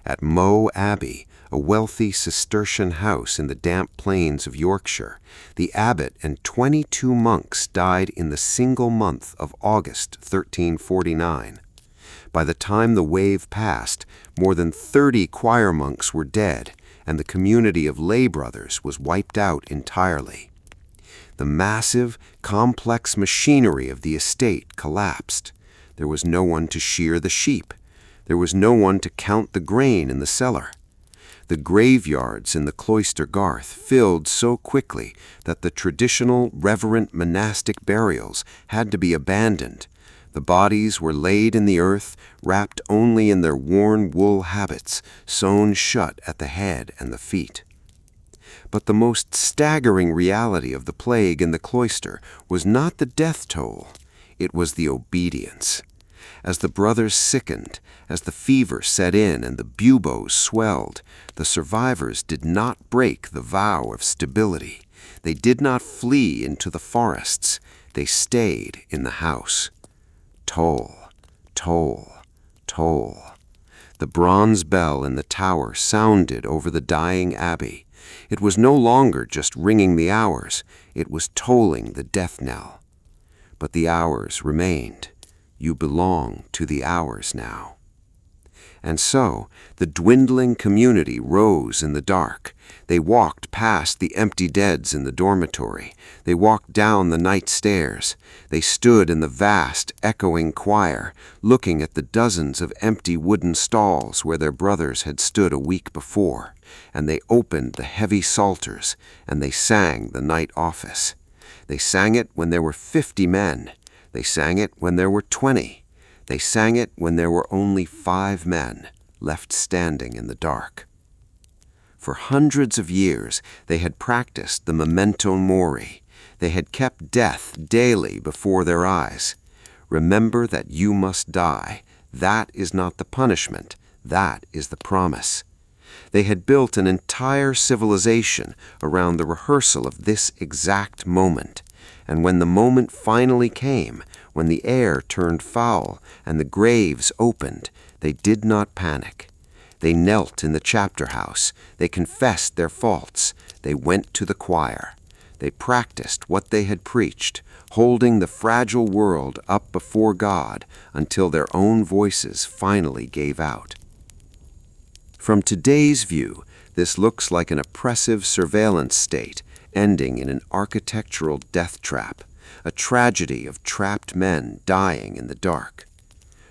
At Moe Abbey, a wealthy Cistercian house in the damp plains of Yorkshire, the abbot and 22 monks died in the single month of August 1349. By the time the wave passed, more than 30 choir monks were dead, and the community of lay brothers was wiped out entirely. The massive, complex machinery of the estate collapsed. There was no one to shear the sheep. There was no one to count the grain in the cellar. The graveyards in the cloister garth filled so quickly that the traditional, reverent monastic burials had to be abandoned. The bodies were laid in the earth, wrapped only in their worn wool habits, sewn shut at the head and the feet. But the most staggering reality of the plague in the cloister was not the death toll, it was the obedience. As the brothers sickened, as the fever set in and the buboes swelled, the survivors did not break the vow of stability. They did not flee into the forests. They stayed in the house. Toll, toll, toll. The bronze bell in the tower sounded over the dying abbey. It was no longer just ringing the hours. It was tolling the death knell. But the hours remained. You belong to the hours now. And so, the dwindling community rose in the dark. They walked past the empty deads in the dormitory. They walked down the night stairs. They stood in the vast, echoing choir, looking at the dozens of empty wooden stalls where their brothers had stood a week before. And they opened the heavy psalters, and they sang the night office. They sang it when there were 50 men. They sang it when there were 20. They sang it when there were only 5 men left standing in the dark. For hundreds of years, they had practiced the memento mori. They had kept death daily before their eyes. Remember that you must die. That is not the punishment. That is the promise. They had built an entire civilization around the rehearsal of this exact moment. And when the moment finally came, when the air turned foul and the graves opened, they did not panic. They knelt in the chapter house. They confessed their faults. They went to the choir. They practiced what they had preached, holding the fragile world up before God until their own voices finally gave out. From today's view, this looks like an oppressive surveillance state ending in an architectural death trap, a tragedy of trapped men dying in the dark.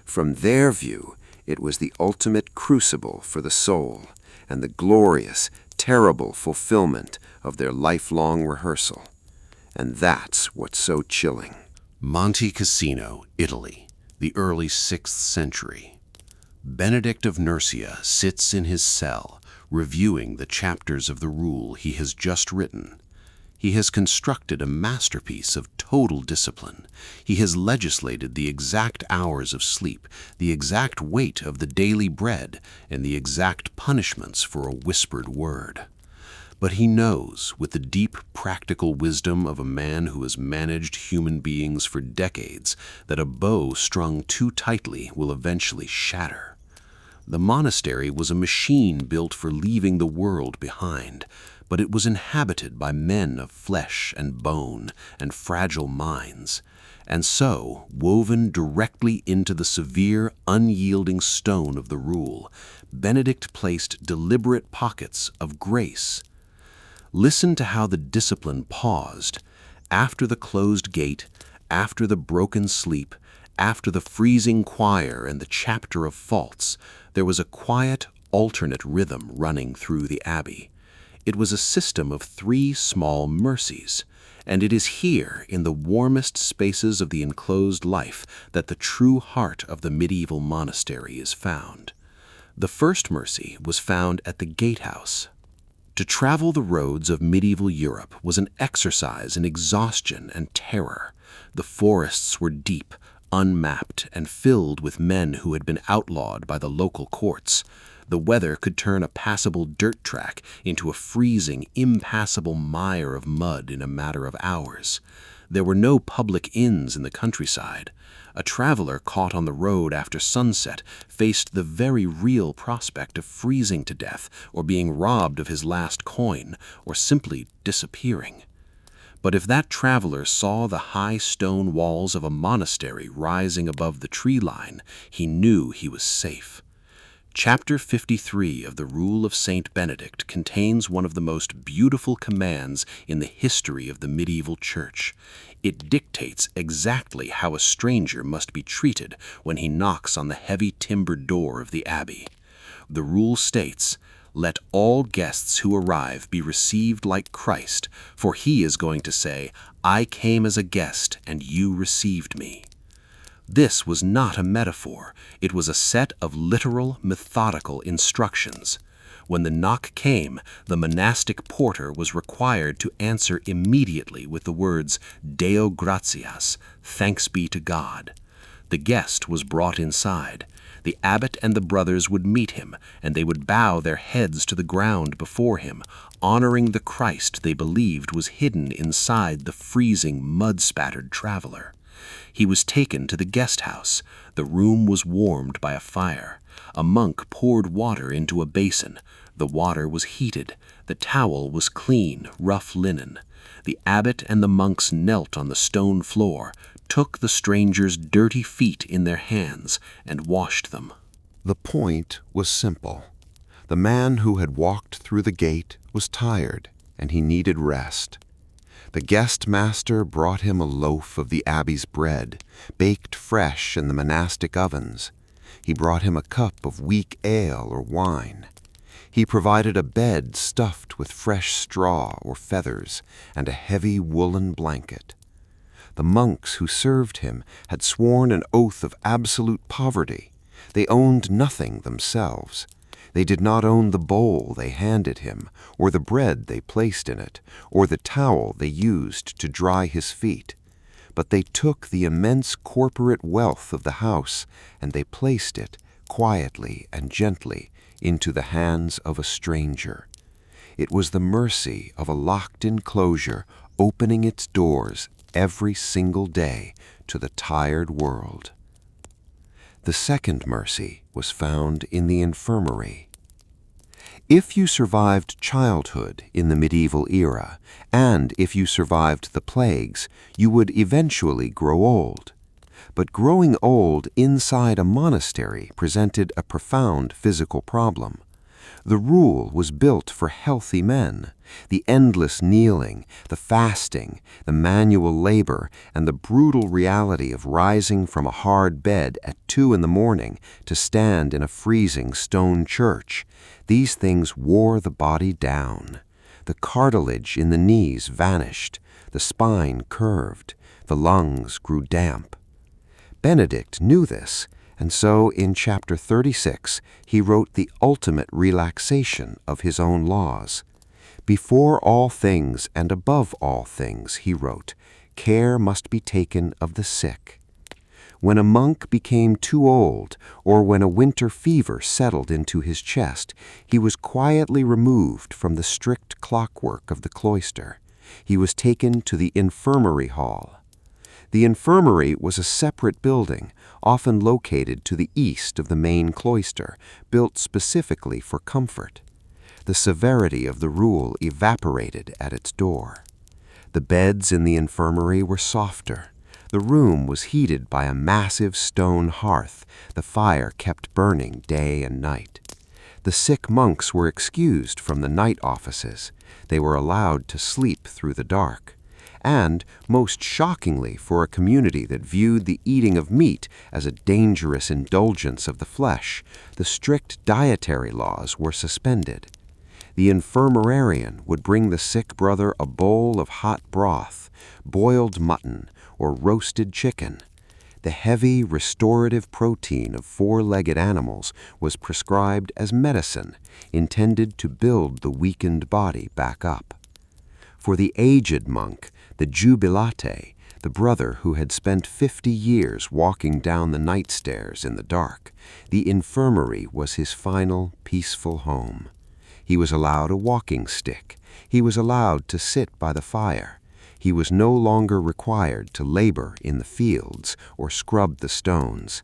From their view, it was the ultimate crucible for the soul, and the glorious, terrible fulfillment of their lifelong rehearsal. And that's what's so chilling. Monte Cassino, Italy, the early 6th century. Benedict of Nursia sits in his cell, reviewing the chapters of the rule he has just written. He has constructed a masterpiece of total discipline. He has legislated the exact hours of sleep, the exact weight of the daily bread, and the exact punishments for a whispered word. But he knows, with the deep practical wisdom of a man who has managed human beings for decades, that a bow strung too tightly will eventually shatter. The monastery was a machine built for leaving the world behind, but it was inhabited by men of flesh and bone and fragile minds, and so, woven directly into the severe, unyielding stone of the rule, Benedict placed deliberate pockets of grace. Listen to how the discipline paused. After the closed gate, after the broken sleep, after the freezing choir and the chapter of faults, there was a quiet, alternate rhythm running through the abbey. It was a system of 3 small mercies, and it is here, in the warmest spaces of the enclosed life, that the true heart of the medieval monastery is found. The first mercy was found at the gatehouse. To travel the roads of medieval Europe was an exercise in exhaustion and terror. The forests were deep, unmapped, and filled with men who had been outlawed by the local courts. The weather could turn a passable dirt track into a freezing, impassable mire of mud in a matter of hours. There were no public inns in the countryside. A traveler caught on the road after sunset faced the very real prospect of freezing to death or being robbed of his last coin or simply disappearing. But if that traveler saw the high stone walls of a monastery rising above the tree line, he knew he was safe. Chapter 53 of the Rule of Saint Benedict contains one of the most beautiful commands in the history of the medieval church. It dictates exactly how a stranger must be treated when he knocks on the heavy timbered door of the abbey. The rule states, "Let all guests who arrive be received like Christ, for he is going to say, 'I came as a guest, and you received me.'" This was not a metaphor. It was a set of literal, methodical instructions. When the knock came, the monastic porter was required to answer immediately with the words, "Deo gratias," thanks be to God. The guest was brought inside. The abbot and the brothers would meet him, and they would bow their heads to the ground before him, honoring the Christ they believed was hidden inside the freezing, mud-spattered traveler. He was taken to the guest house. The room was warmed by a fire. A monk poured water into a basin. The water was heated. The towel was clean, rough linen. The abbot and the monks knelt on the stone floor, took the stranger's dirty feet in their hands, and washed them. The point was simple. The man who had walked through the gate was tired, and he needed rest. The guest master brought him a loaf of the abbey's bread, baked fresh in the monastic ovens. He brought him a cup of weak ale or wine. He provided a bed stuffed with fresh straw or feathers and a heavy woolen blanket. The monks who served him had sworn an oath of absolute poverty. They owned nothing themselves. They did not own the bowl they handed him, or the bread they placed in it, or the towel they used to dry his feet. But they took the immense corporate wealth of the house, and they placed it, quietly and gently, into the hands of a stranger. It was the mercy of a locked enclosure opening its doors every single day to the tired world. The second mercy was found in the infirmary. If you survived childhood in the medieval era, and if you survived the plagues, you would eventually grow old. But growing old inside a monastery presented a profound physical problem. The rule was built for healthy men. The endless kneeling, the fasting, the manual labor, and the brutal reality of rising from a hard bed at 2 a.m. to stand in a freezing stone church, these things wore the body down. The cartilage in the knees vanished, the spine curved, the lungs grew damp. Benedict knew this, and so in chapter 36 he wrote the ultimate relaxation of his own laws. Before all things and above all things, he wrote, care must be taken of the sick. When a monk became too old, or when a winter fever settled into his chest, he was quietly removed from the strict clockwork of the cloister. He was taken to the infirmary hall. The infirmary was a separate building, often located to the east of the main cloister, built specifically for comfort. The severity of the rule evaporated at its door. The beds in the infirmary were softer. The room was heated by a massive stone hearth, the fire kept burning day and night. The sick monks were excused from the night offices. They were allowed to sleep through the dark. And, most shockingly for a community that viewed the eating of meat as a dangerous indulgence of the flesh, the strict dietary laws were suspended. The infirmarian would bring the sick brother a bowl of hot broth, boiled mutton, or roasted chicken. The heavy, restorative protein of four-legged animals was prescribed as medicine, intended to build the weakened body back up. For the aged monk, the jubilate, the brother who had spent 50 years walking down the night stairs in the dark, the infirmary was his final, peaceful home. He was allowed a walking stick. He was allowed to sit by the fire. He was no longer required to labor in the fields or scrub the stones.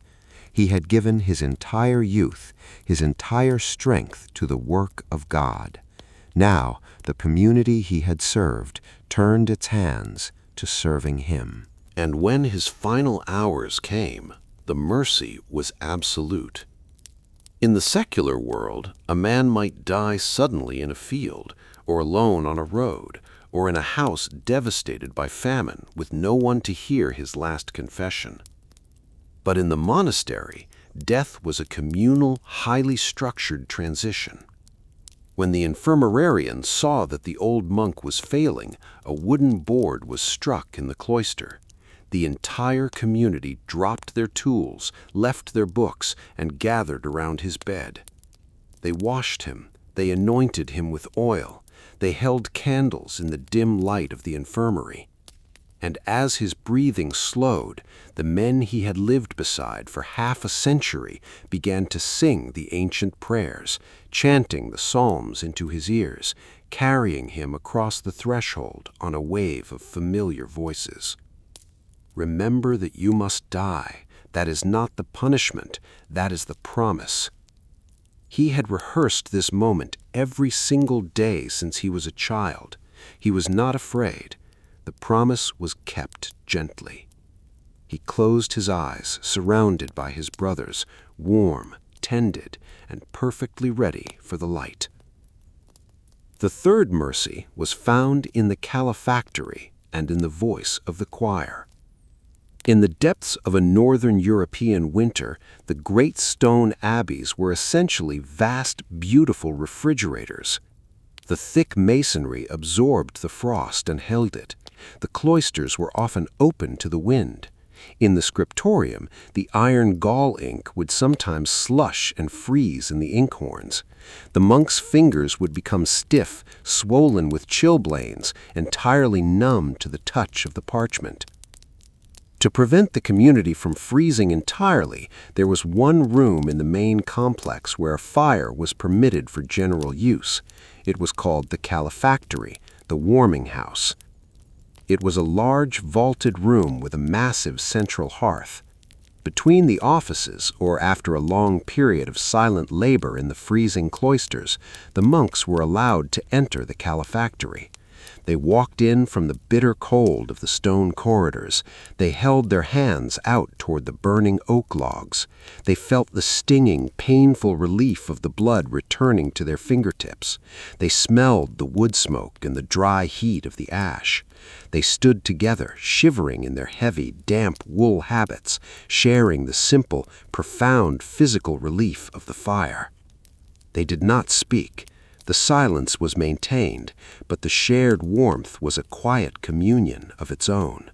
He had given his entire youth, his entire strength to the work of God. Now, the community he had served turned its hands to serving him. And when his final hours came, the mercy was absolute. In the secular world, a man might die suddenly in a field, or alone on a road, or in a house devastated by famine with no one to hear his last confession. But in the monastery, death was a communal, highly structured transition. When the infirmarian saw that the old monk was failing, a wooden board was struck in the cloister. The entire community dropped their tools, left their books, and gathered around his bed. They washed him, they anointed him with oil, they held candles in the dim light of the infirmary. And as his breathing slowed, the men he had lived beside for half a century began to sing the ancient prayers, chanting the psalms into his ears, carrying him across the threshold on a wave of familiar voices. Remember that you must die. That is not the punishment, that is the promise. He had rehearsed this moment every single day since he was a child. He was not afraid. The promise was kept gently. He closed his eyes, surrounded by his brothers, warm, tended, and perfectly ready for the light. The third mercy was found in the calefactory and in the voice of the choir. In the depths of a northern European winter, the great stone abbeys were essentially vast, beautiful refrigerators. The thick masonry absorbed the frost and held it. The cloisters were often open to the wind. In the scriptorium, the iron gall ink would sometimes slush and freeze in the inkhorns. The monks' fingers would become stiff, swollen with chilblains, entirely numb to the touch of the parchment. To prevent the community from freezing entirely, there was one room in the main complex where a fire was permitted for general use. It was called the calefactory, the warming house. It was a large vaulted room with a massive central hearth. Between the offices, or after a long period of silent labor in the freezing cloisters, the monks were allowed to enter the calefactory. They walked in from the bitter cold of the stone corridors. They held their hands out toward the burning oak logs. They felt the stinging, painful relief of the blood returning to their fingertips. They smelled the wood smoke and the dry heat of the ash. They stood together, shivering in their heavy, damp wool habits, sharing the simple, profound physical relief of the fire. They did not speak. The silence was maintained, but the shared warmth was a quiet communion of its own.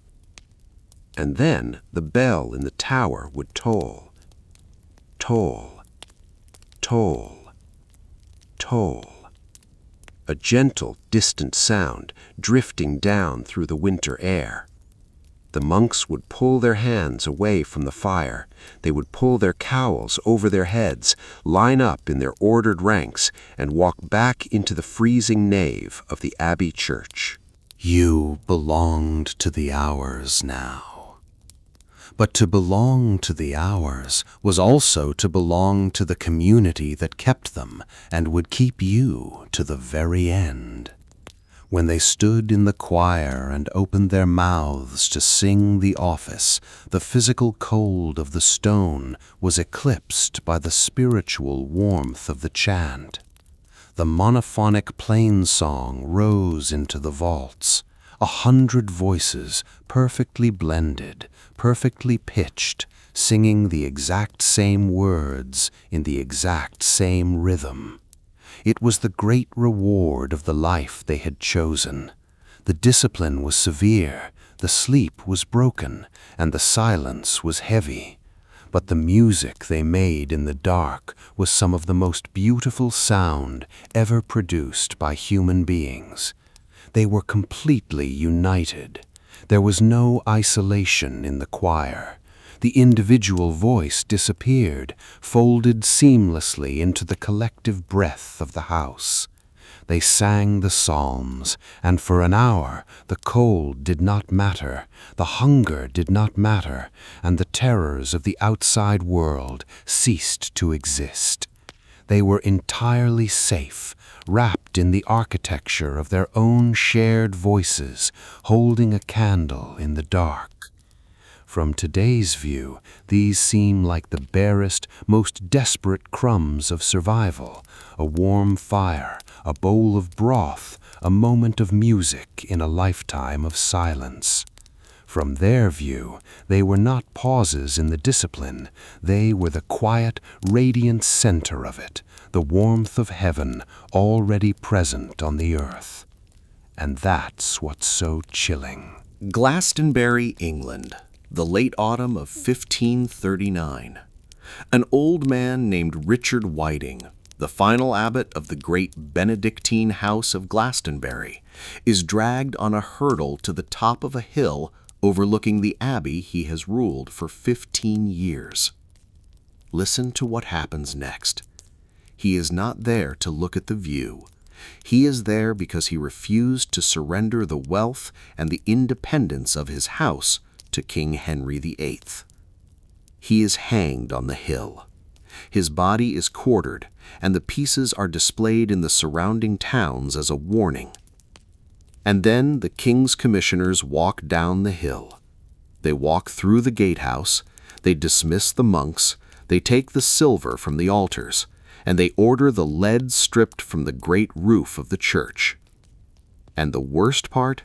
And then the bell in the tower would toll. Toll. Toll. Toll. A gentle, distant sound drifting down through the winter air. The monks would pull their hands away from the fire. They would pull their cowls over their heads, line up in their ordered ranks, and walk back into the freezing nave of the abbey church. You belonged to the hours now. But to belong to the hours was also to belong to the community that kept them and would keep you to the very end. When they stood in the choir and opened their mouths to sing the office, the physical cold of the stone was eclipsed by the spiritual warmth of the chant. The monophonic plain song rose into the vaults, 100 voices perfectly blended, perfectly pitched, singing the exact same words in the exact same rhythm. It was the great reward of the life they had chosen. The discipline was severe, the sleep was broken, and the silence was heavy. But the music they made in the dark was some of the most beautiful sound ever produced by human beings. They were completely united. There was no isolation in the choir. The individual voice disappeared, folded seamlessly into the collective breath of the house. They sang the psalms, and for an hour the cold did not matter, the hunger did not matter, and the terrors of the outside world ceased to exist. They were entirely safe, wrapped in the architecture of their own shared voices, holding a candle in the dark. From today's view, these seem like the barest, most desperate crumbs of survival, a warm fire, a bowl of broth, a moment of music in a lifetime of silence. From their view, they were not pauses in the discipline, they were the quiet, radiant center of it, the warmth of heaven already present on the earth. And that's what's so chilling. Glastonbury, England, the late autumn of 1539. An old man named Richard Whiting, the final abbot of the great Benedictine house of Glastonbury, is dragged on a hurdle to the top of a hill overlooking the abbey he has ruled for 15 years. Listen to what happens next. He is not there to look at the view. He is there because he refused to surrender the wealth and the independence of his house to King Henry VIII. He is hanged on the hill. His body is quartered, and the pieces are displayed in the surrounding towns as a warning. And then the king's commissioners walk down the hill. They walk through the gatehouse, they dismiss the monks, they take the silver from the altars, and they order the lead stripped from the great roof of the church. And the worst part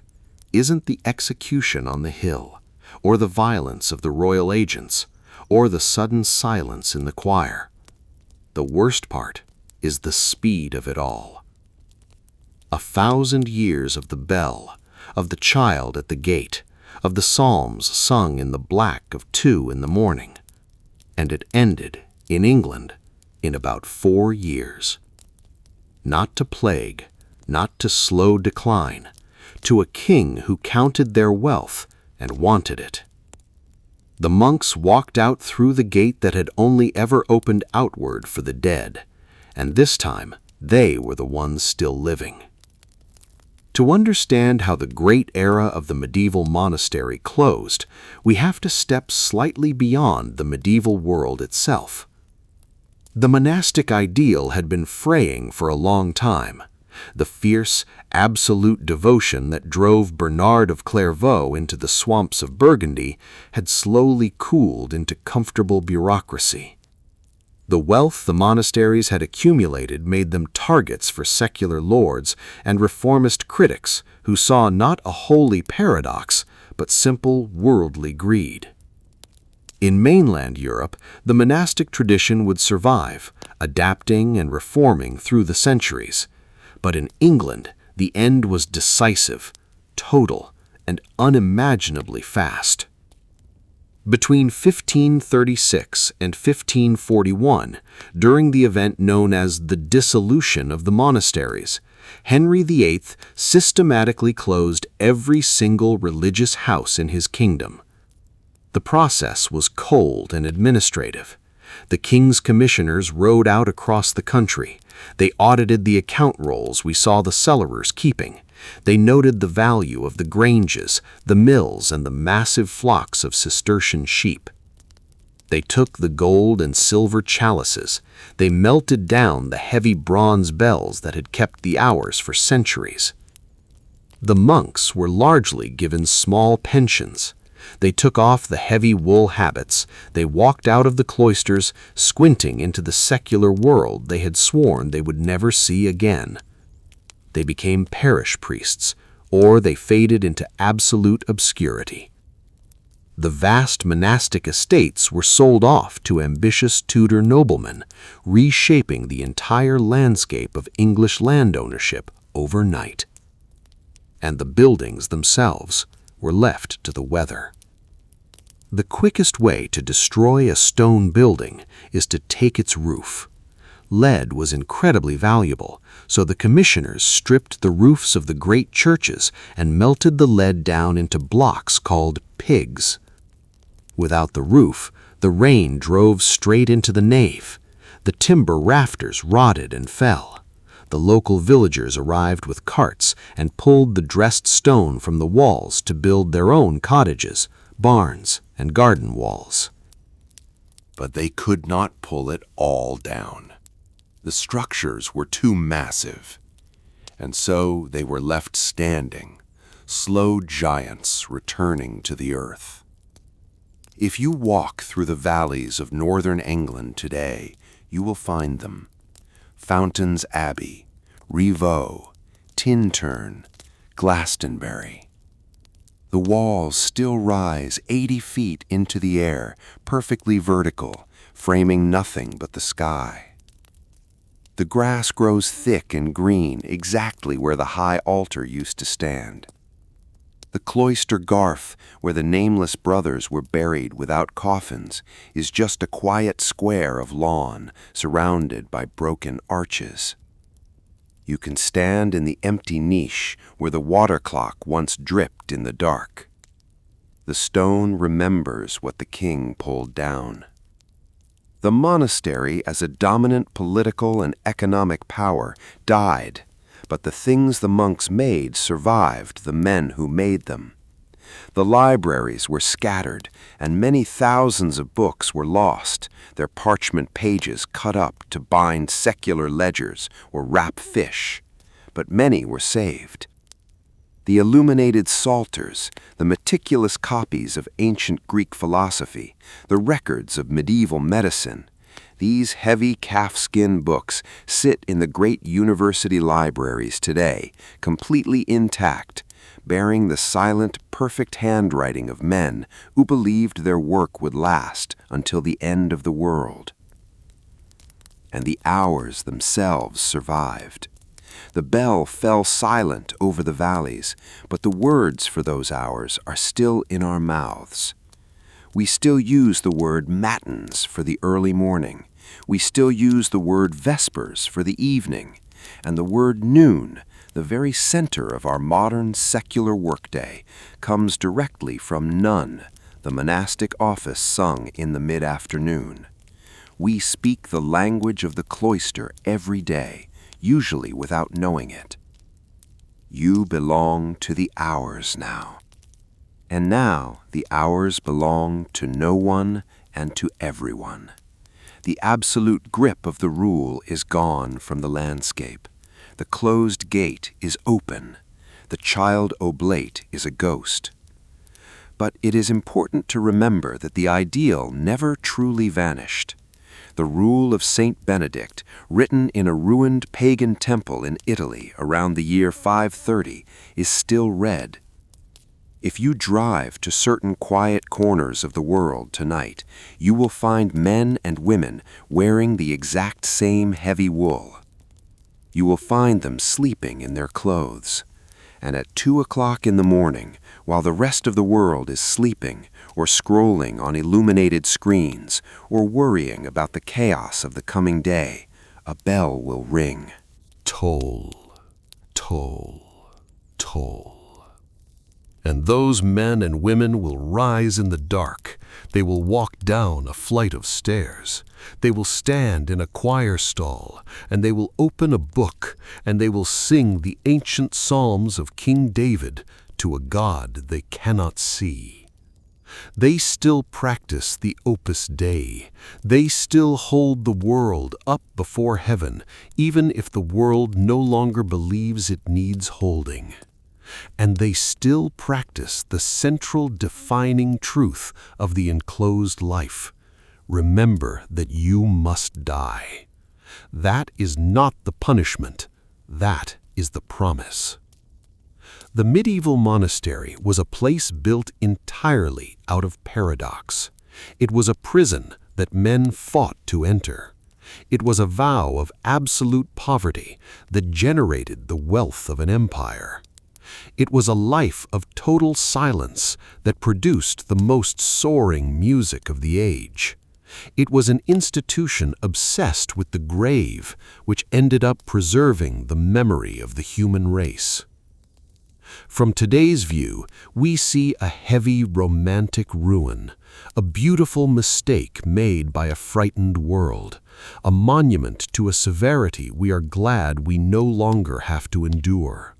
isn't the execution on the hill, or the violence of the royal agents, or the sudden silence in the choir. The worst part is the speed of it all. 1,000 years of the bell, of the child at the gate, of the psalms sung in the black of 2 in the morning, and it ended, in England, in about 4 years. Not to plague, not to slow decline, to a king who counted their wealth and wanted it. The monks walked out through the gate that had only ever opened outward for the dead, and this time they were the ones still living. To understand how the great era of the medieval monastery closed, we have to step slightly beyond the medieval world itself. The monastic ideal had been fraying for a long time. The fierce, absolute devotion that drove Bernard of Clairvaux into the swamps of Burgundy had slowly cooled into comfortable bureaucracy. The wealth the monasteries had accumulated made them targets for secular lords and reformist critics who saw not a holy paradox, but simple worldly greed. In mainland Europe, the monastic tradition would survive, adapting and reforming through the centuries. But in England, the end was decisive, total, and unimaginably fast. Between 1536 and 1541, during the event known as the Dissolution of the Monasteries, Henry VIII systematically closed every single religious house in his kingdom. The process was cold and administrative. The king's commissioners rode out across the country. They audited the account rolls we saw the cellars keeping. They noted the value of the granges, the mills, and the massive flocks of Cistercian sheep. They took the gold and silver chalices. They melted down the heavy bronze bells that had kept the hours for centuries. The monks were largely given small pensions. They took off the heavy wool habits. They walked out of the cloisters, squinting into the secular world they had sworn they would never see again. They became parish priests, or they faded into absolute obscurity. The vast monastic estates were sold off to ambitious Tudor noblemen, reshaping the entire landscape of English land ownership overnight. And the buildings themselves were left to the weather. The quickest way to destroy a stone building is to take its roof. Lead was incredibly valuable, so the commissioners stripped the roofs of the great churches and melted the lead down into blocks called pigs. Without the roof, the rain drove straight into the nave. The timber rafters rotted and fell. The local villagers arrived with carts and pulled the dressed stone from the walls to build their own cottages, barns, and garden walls. But they could not pull it all down. The structures were too massive, and so they were left standing, slow giants returning to the earth. If you walk through the valleys of northern England today, you will find them. Fountains Abbey, Rievaulx, Tintern, Glastonbury. The walls still rise 80 feet into the air, perfectly vertical, framing nothing but the sky. The grass grows thick and green exactly where the high altar used to stand. The cloister garth, where the nameless brothers were buried without coffins, is just a quiet square of lawn surrounded by broken arches. You can stand in the empty niche where the water clock once dripped in the dark. The stone remembers what the king pulled down. The monastery, as a dominant political and economic power, died, but the things the monks made survived the men who made them. The libraries were scattered, and many thousands of books were lost, their parchment pages cut up to bind secular ledgers or wrap fish, but many were saved. The illuminated psalters, the meticulous copies of ancient Greek philosophy, the records of medieval medicine, these heavy calfskin books sit in the great university libraries today, completely intact, bearing the silent, perfect handwriting of men who believed their work would last until the end of the world. And the hours themselves survived. The bell fell silent over the valleys, but the words for those hours are still in our mouths. We still use the word matins for the early morning. We still use the word vespers for the evening, and the word noon, the very center of our modern secular workday, comes directly from nun, the monastic office sung in the mid-afternoon. We speak the language of the cloister every day, usually without knowing it. You belong to the hours now. And now the hours belong to no one and to everyone. The absolute grip of the rule is gone from the landscape. The closed gate is open. The child oblate is a ghost. But it is important to remember that the ideal never truly vanished. The rule of Saint Benedict, written in a ruined pagan temple in Italy around the year 530, is still read. If you drive to certain quiet corners of the world tonight, you will find men and women wearing the exact same heavy wool. You will find them sleeping in their clothes. And at 2 o'clock in the morning, while the rest of the world is sleeping or scrolling on illuminated screens or worrying about the chaos of the coming day, a bell will ring. Toll, toll, toll. And those men and women will rise in the dark. They will walk down a flight of stairs. They will stand in a choir stall, and they will open a book, and they will sing the ancient psalms of King David to a God they cannot see. They still practice the Opus Dei. They still hold the world up before heaven, even if the world no longer believes it needs holding. And they still practice the central defining truth of the enclosed life. Remember that you must die. That is not the punishment. That is the promise. The medieval monastery was a place built entirely out of paradox. It was a prison that men fought to enter. It was a vow of absolute poverty that generated the wealth of an empire. It was a life of total silence that produced the most soaring music of the age. It was an institution obsessed with the grave, which ended up preserving the memory of the human race. From today's view, we see a heavy romantic ruin, a beautiful mistake made by a frightened world, a monument to a severity we are glad we no longer have to endure.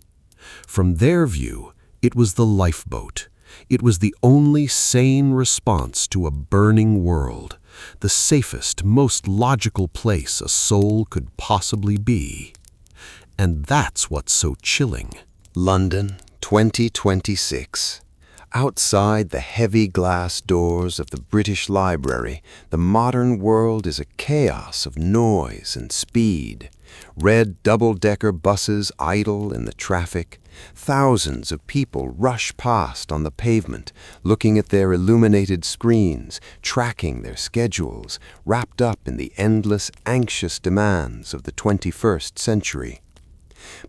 From their view, it was the lifeboat. It was the only sane response to a burning world, the safest, most logical place a soul could possibly be. And that's what's so chilling. London, 2026. Outside the heavy glass doors of the British Library, the modern world is a chaos of noise and speed. Red double-decker buses idle in the traffic. Thousands of people rush past on the pavement, looking at their illuminated screens, tracking their schedules, wrapped up in the endless, anxious demands of the 21st century.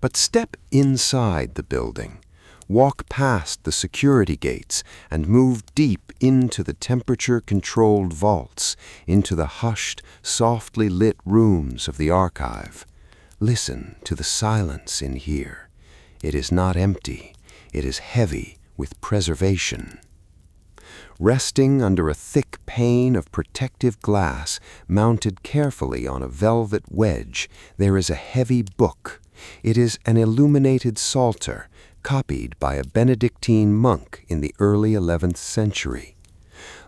But step inside the building. Walk past the security gates and move deep into the temperature-controlled vaults, into the hushed, softly lit rooms of the archive. Listen to the silence in here. It is not empty. It is heavy with preservation. Resting under a thick pane of protective glass, mounted carefully on a velvet wedge, there is a heavy book. It is an illuminated psalter, copied by a Benedictine monk in the early 11th century.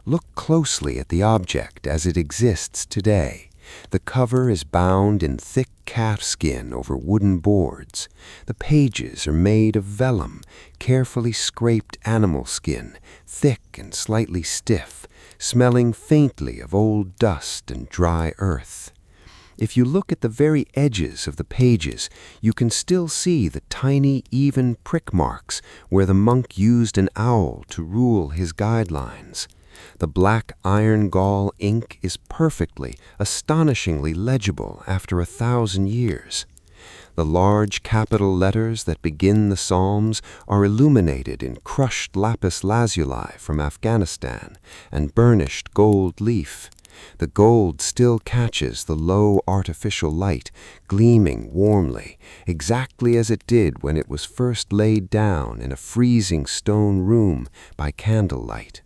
Look closely at the object as it exists today. The cover is bound in thick calf skin over wooden boards. The pages are made of vellum, carefully scraped animal skin, thick and slightly stiff, smelling faintly of old dust and dry earth. If you look at the very edges of the pages, you can still see the tiny, even prick marks where the monk used an owl to rule his guidelines. The black iron gall ink is perfectly, astonishingly legible after 1,000 years. The large capital letters that begin the Psalms are illuminated in crushed lapis lazuli from Afghanistan and burnished gold leaf. The gold still catches the low artificial light, gleaming warmly, exactly as it did when it was first laid down in a freezing stone room by candlelight.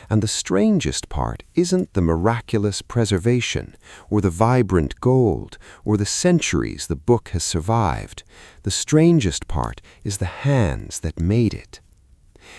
And the strangest part isn't the miraculous preservation, or the vibrant gold, or the centuries the book has survived. The strangest part is the hands that made it.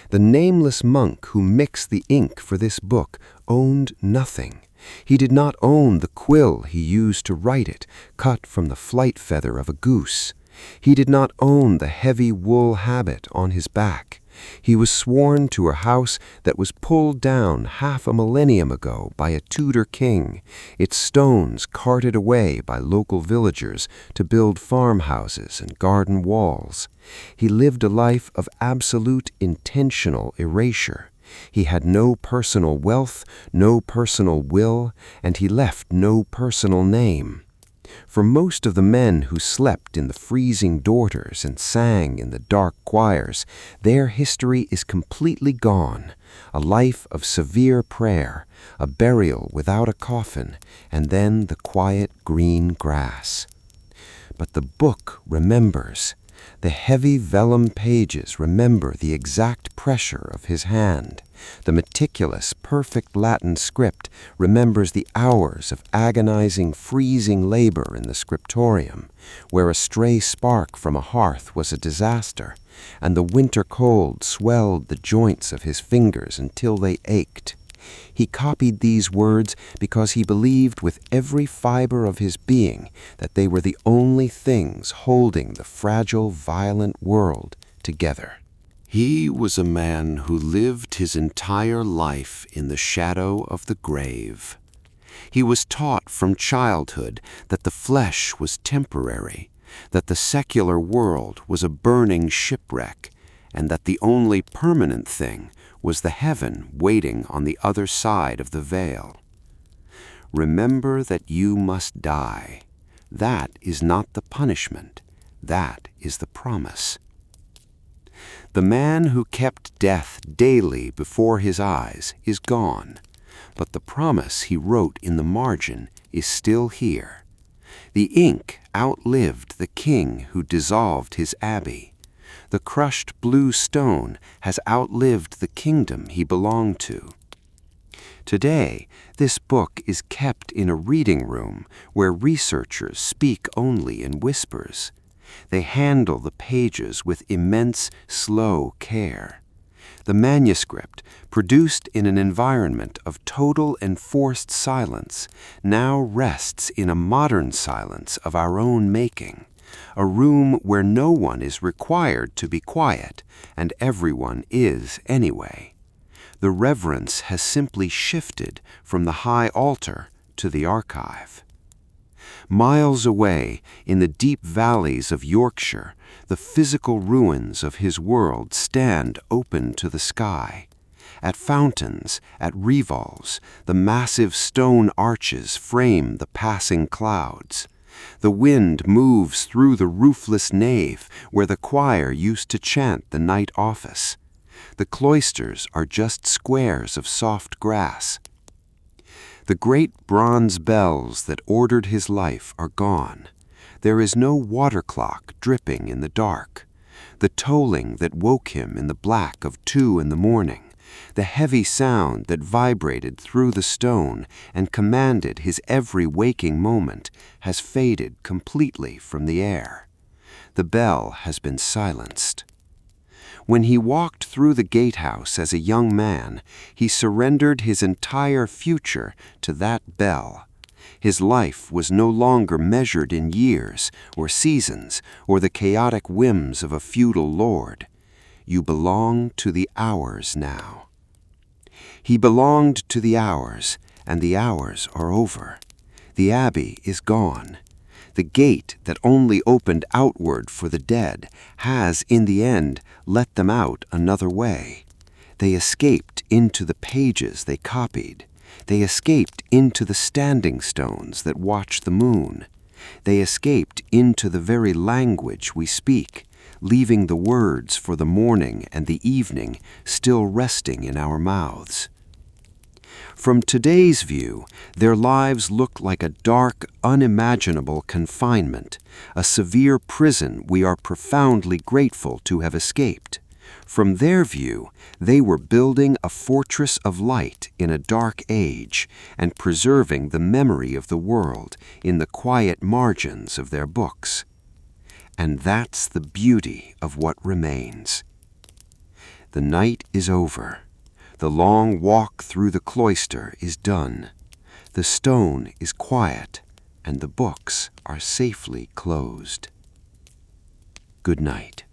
The nameless monk who mixed the ink for this book owned nothing. He did not own the quill he used to write it, cut from the flight feather of a goose. He did not own the heavy wool habit on his back. He was sworn to a house that was pulled down half a millennium ago by a Tudor king, its stones carted away by local villagers to build farmhouses and garden walls. He lived a life of absolute intentional erasure. He had no personal wealth, no personal will, and he left no personal name. For most of the men who slept in the freezing dorters and sang in the dark choirs, their history is completely gone, a life of severe prayer, a burial without a coffin, and then the quiet green grass. But the book remembers. The heavy vellum pages remember the exact pressure of his hand. The meticulous, perfect Latin script remembers the hours of agonizing, freezing labor in the scriptorium, where a stray spark from a hearth was a disaster, and the winter cold swelled the joints of his fingers until they ached. He copied these words because he believed with every fiber of his being that they were the only things holding the fragile, violent world together. He was a man who lived his entire life in the shadow of the grave. He was taught from childhood that the flesh was temporary, that the secular world was a burning shipwreck, and that the only permanent thing was the heaven waiting on the other side of the veil. Remember that you must die. That is not the punishment. That is the promise. The man who kept death daily before his eyes is gone, but the promise he wrote in the margin is still here. The ink outlived the king who dissolved his abbey. The crushed blue stone has outlived the kingdom he belonged to. Today, this book is kept in a reading room where researchers speak only in whispers. They handle the pages with immense, slow care. The manuscript, produced in an environment of total enforced silence, now rests in a modern silence of our own making, a room where no one is required to be quiet, and everyone is anyway. The reverence has simply shifted from the high altar to the archive. Miles away, in the deep valleys of Yorkshire, the physical ruins of his world stand open to the sky. At Fountains, at Revals, the massive stone arches frame the passing clouds. The wind moves through the roofless nave where the choir used to chant the night office. The cloisters are just squares of soft grass. The great bronze bells that ordered his life are gone. There is no water clock dripping in the dark. The tolling that woke him in the black of 2 a.m, the heavy sound that vibrated through the stone and commanded his every waking moment, has faded completely from the air. The bell has been silenced. When he walked through the gatehouse as a young man, he surrendered his entire future to that bell. His life was no longer measured in years or seasons or the chaotic whims of a feudal lord. You belong to the hours now. He belonged to the hours, and the hours are over. The abbey is gone. The gate that only opened outward for the dead has, in the end, let them out another way. They escaped into the pages they copied. They escaped into the standing stones that watch the moon. They escaped into the very language we speak, leaving the words for the morning and the evening still resting in our mouths. From today's view, their lives look like a dark, unimaginable confinement, a severe prison we are profoundly grateful to have escaped. From their view, they were building a fortress of light in a dark age and preserving the memory of the world in the quiet margins of their books. And that's the beauty of what remains. The night is over. The long walk through the cloister is done. The stone is quiet, and the books are safely closed. Good night.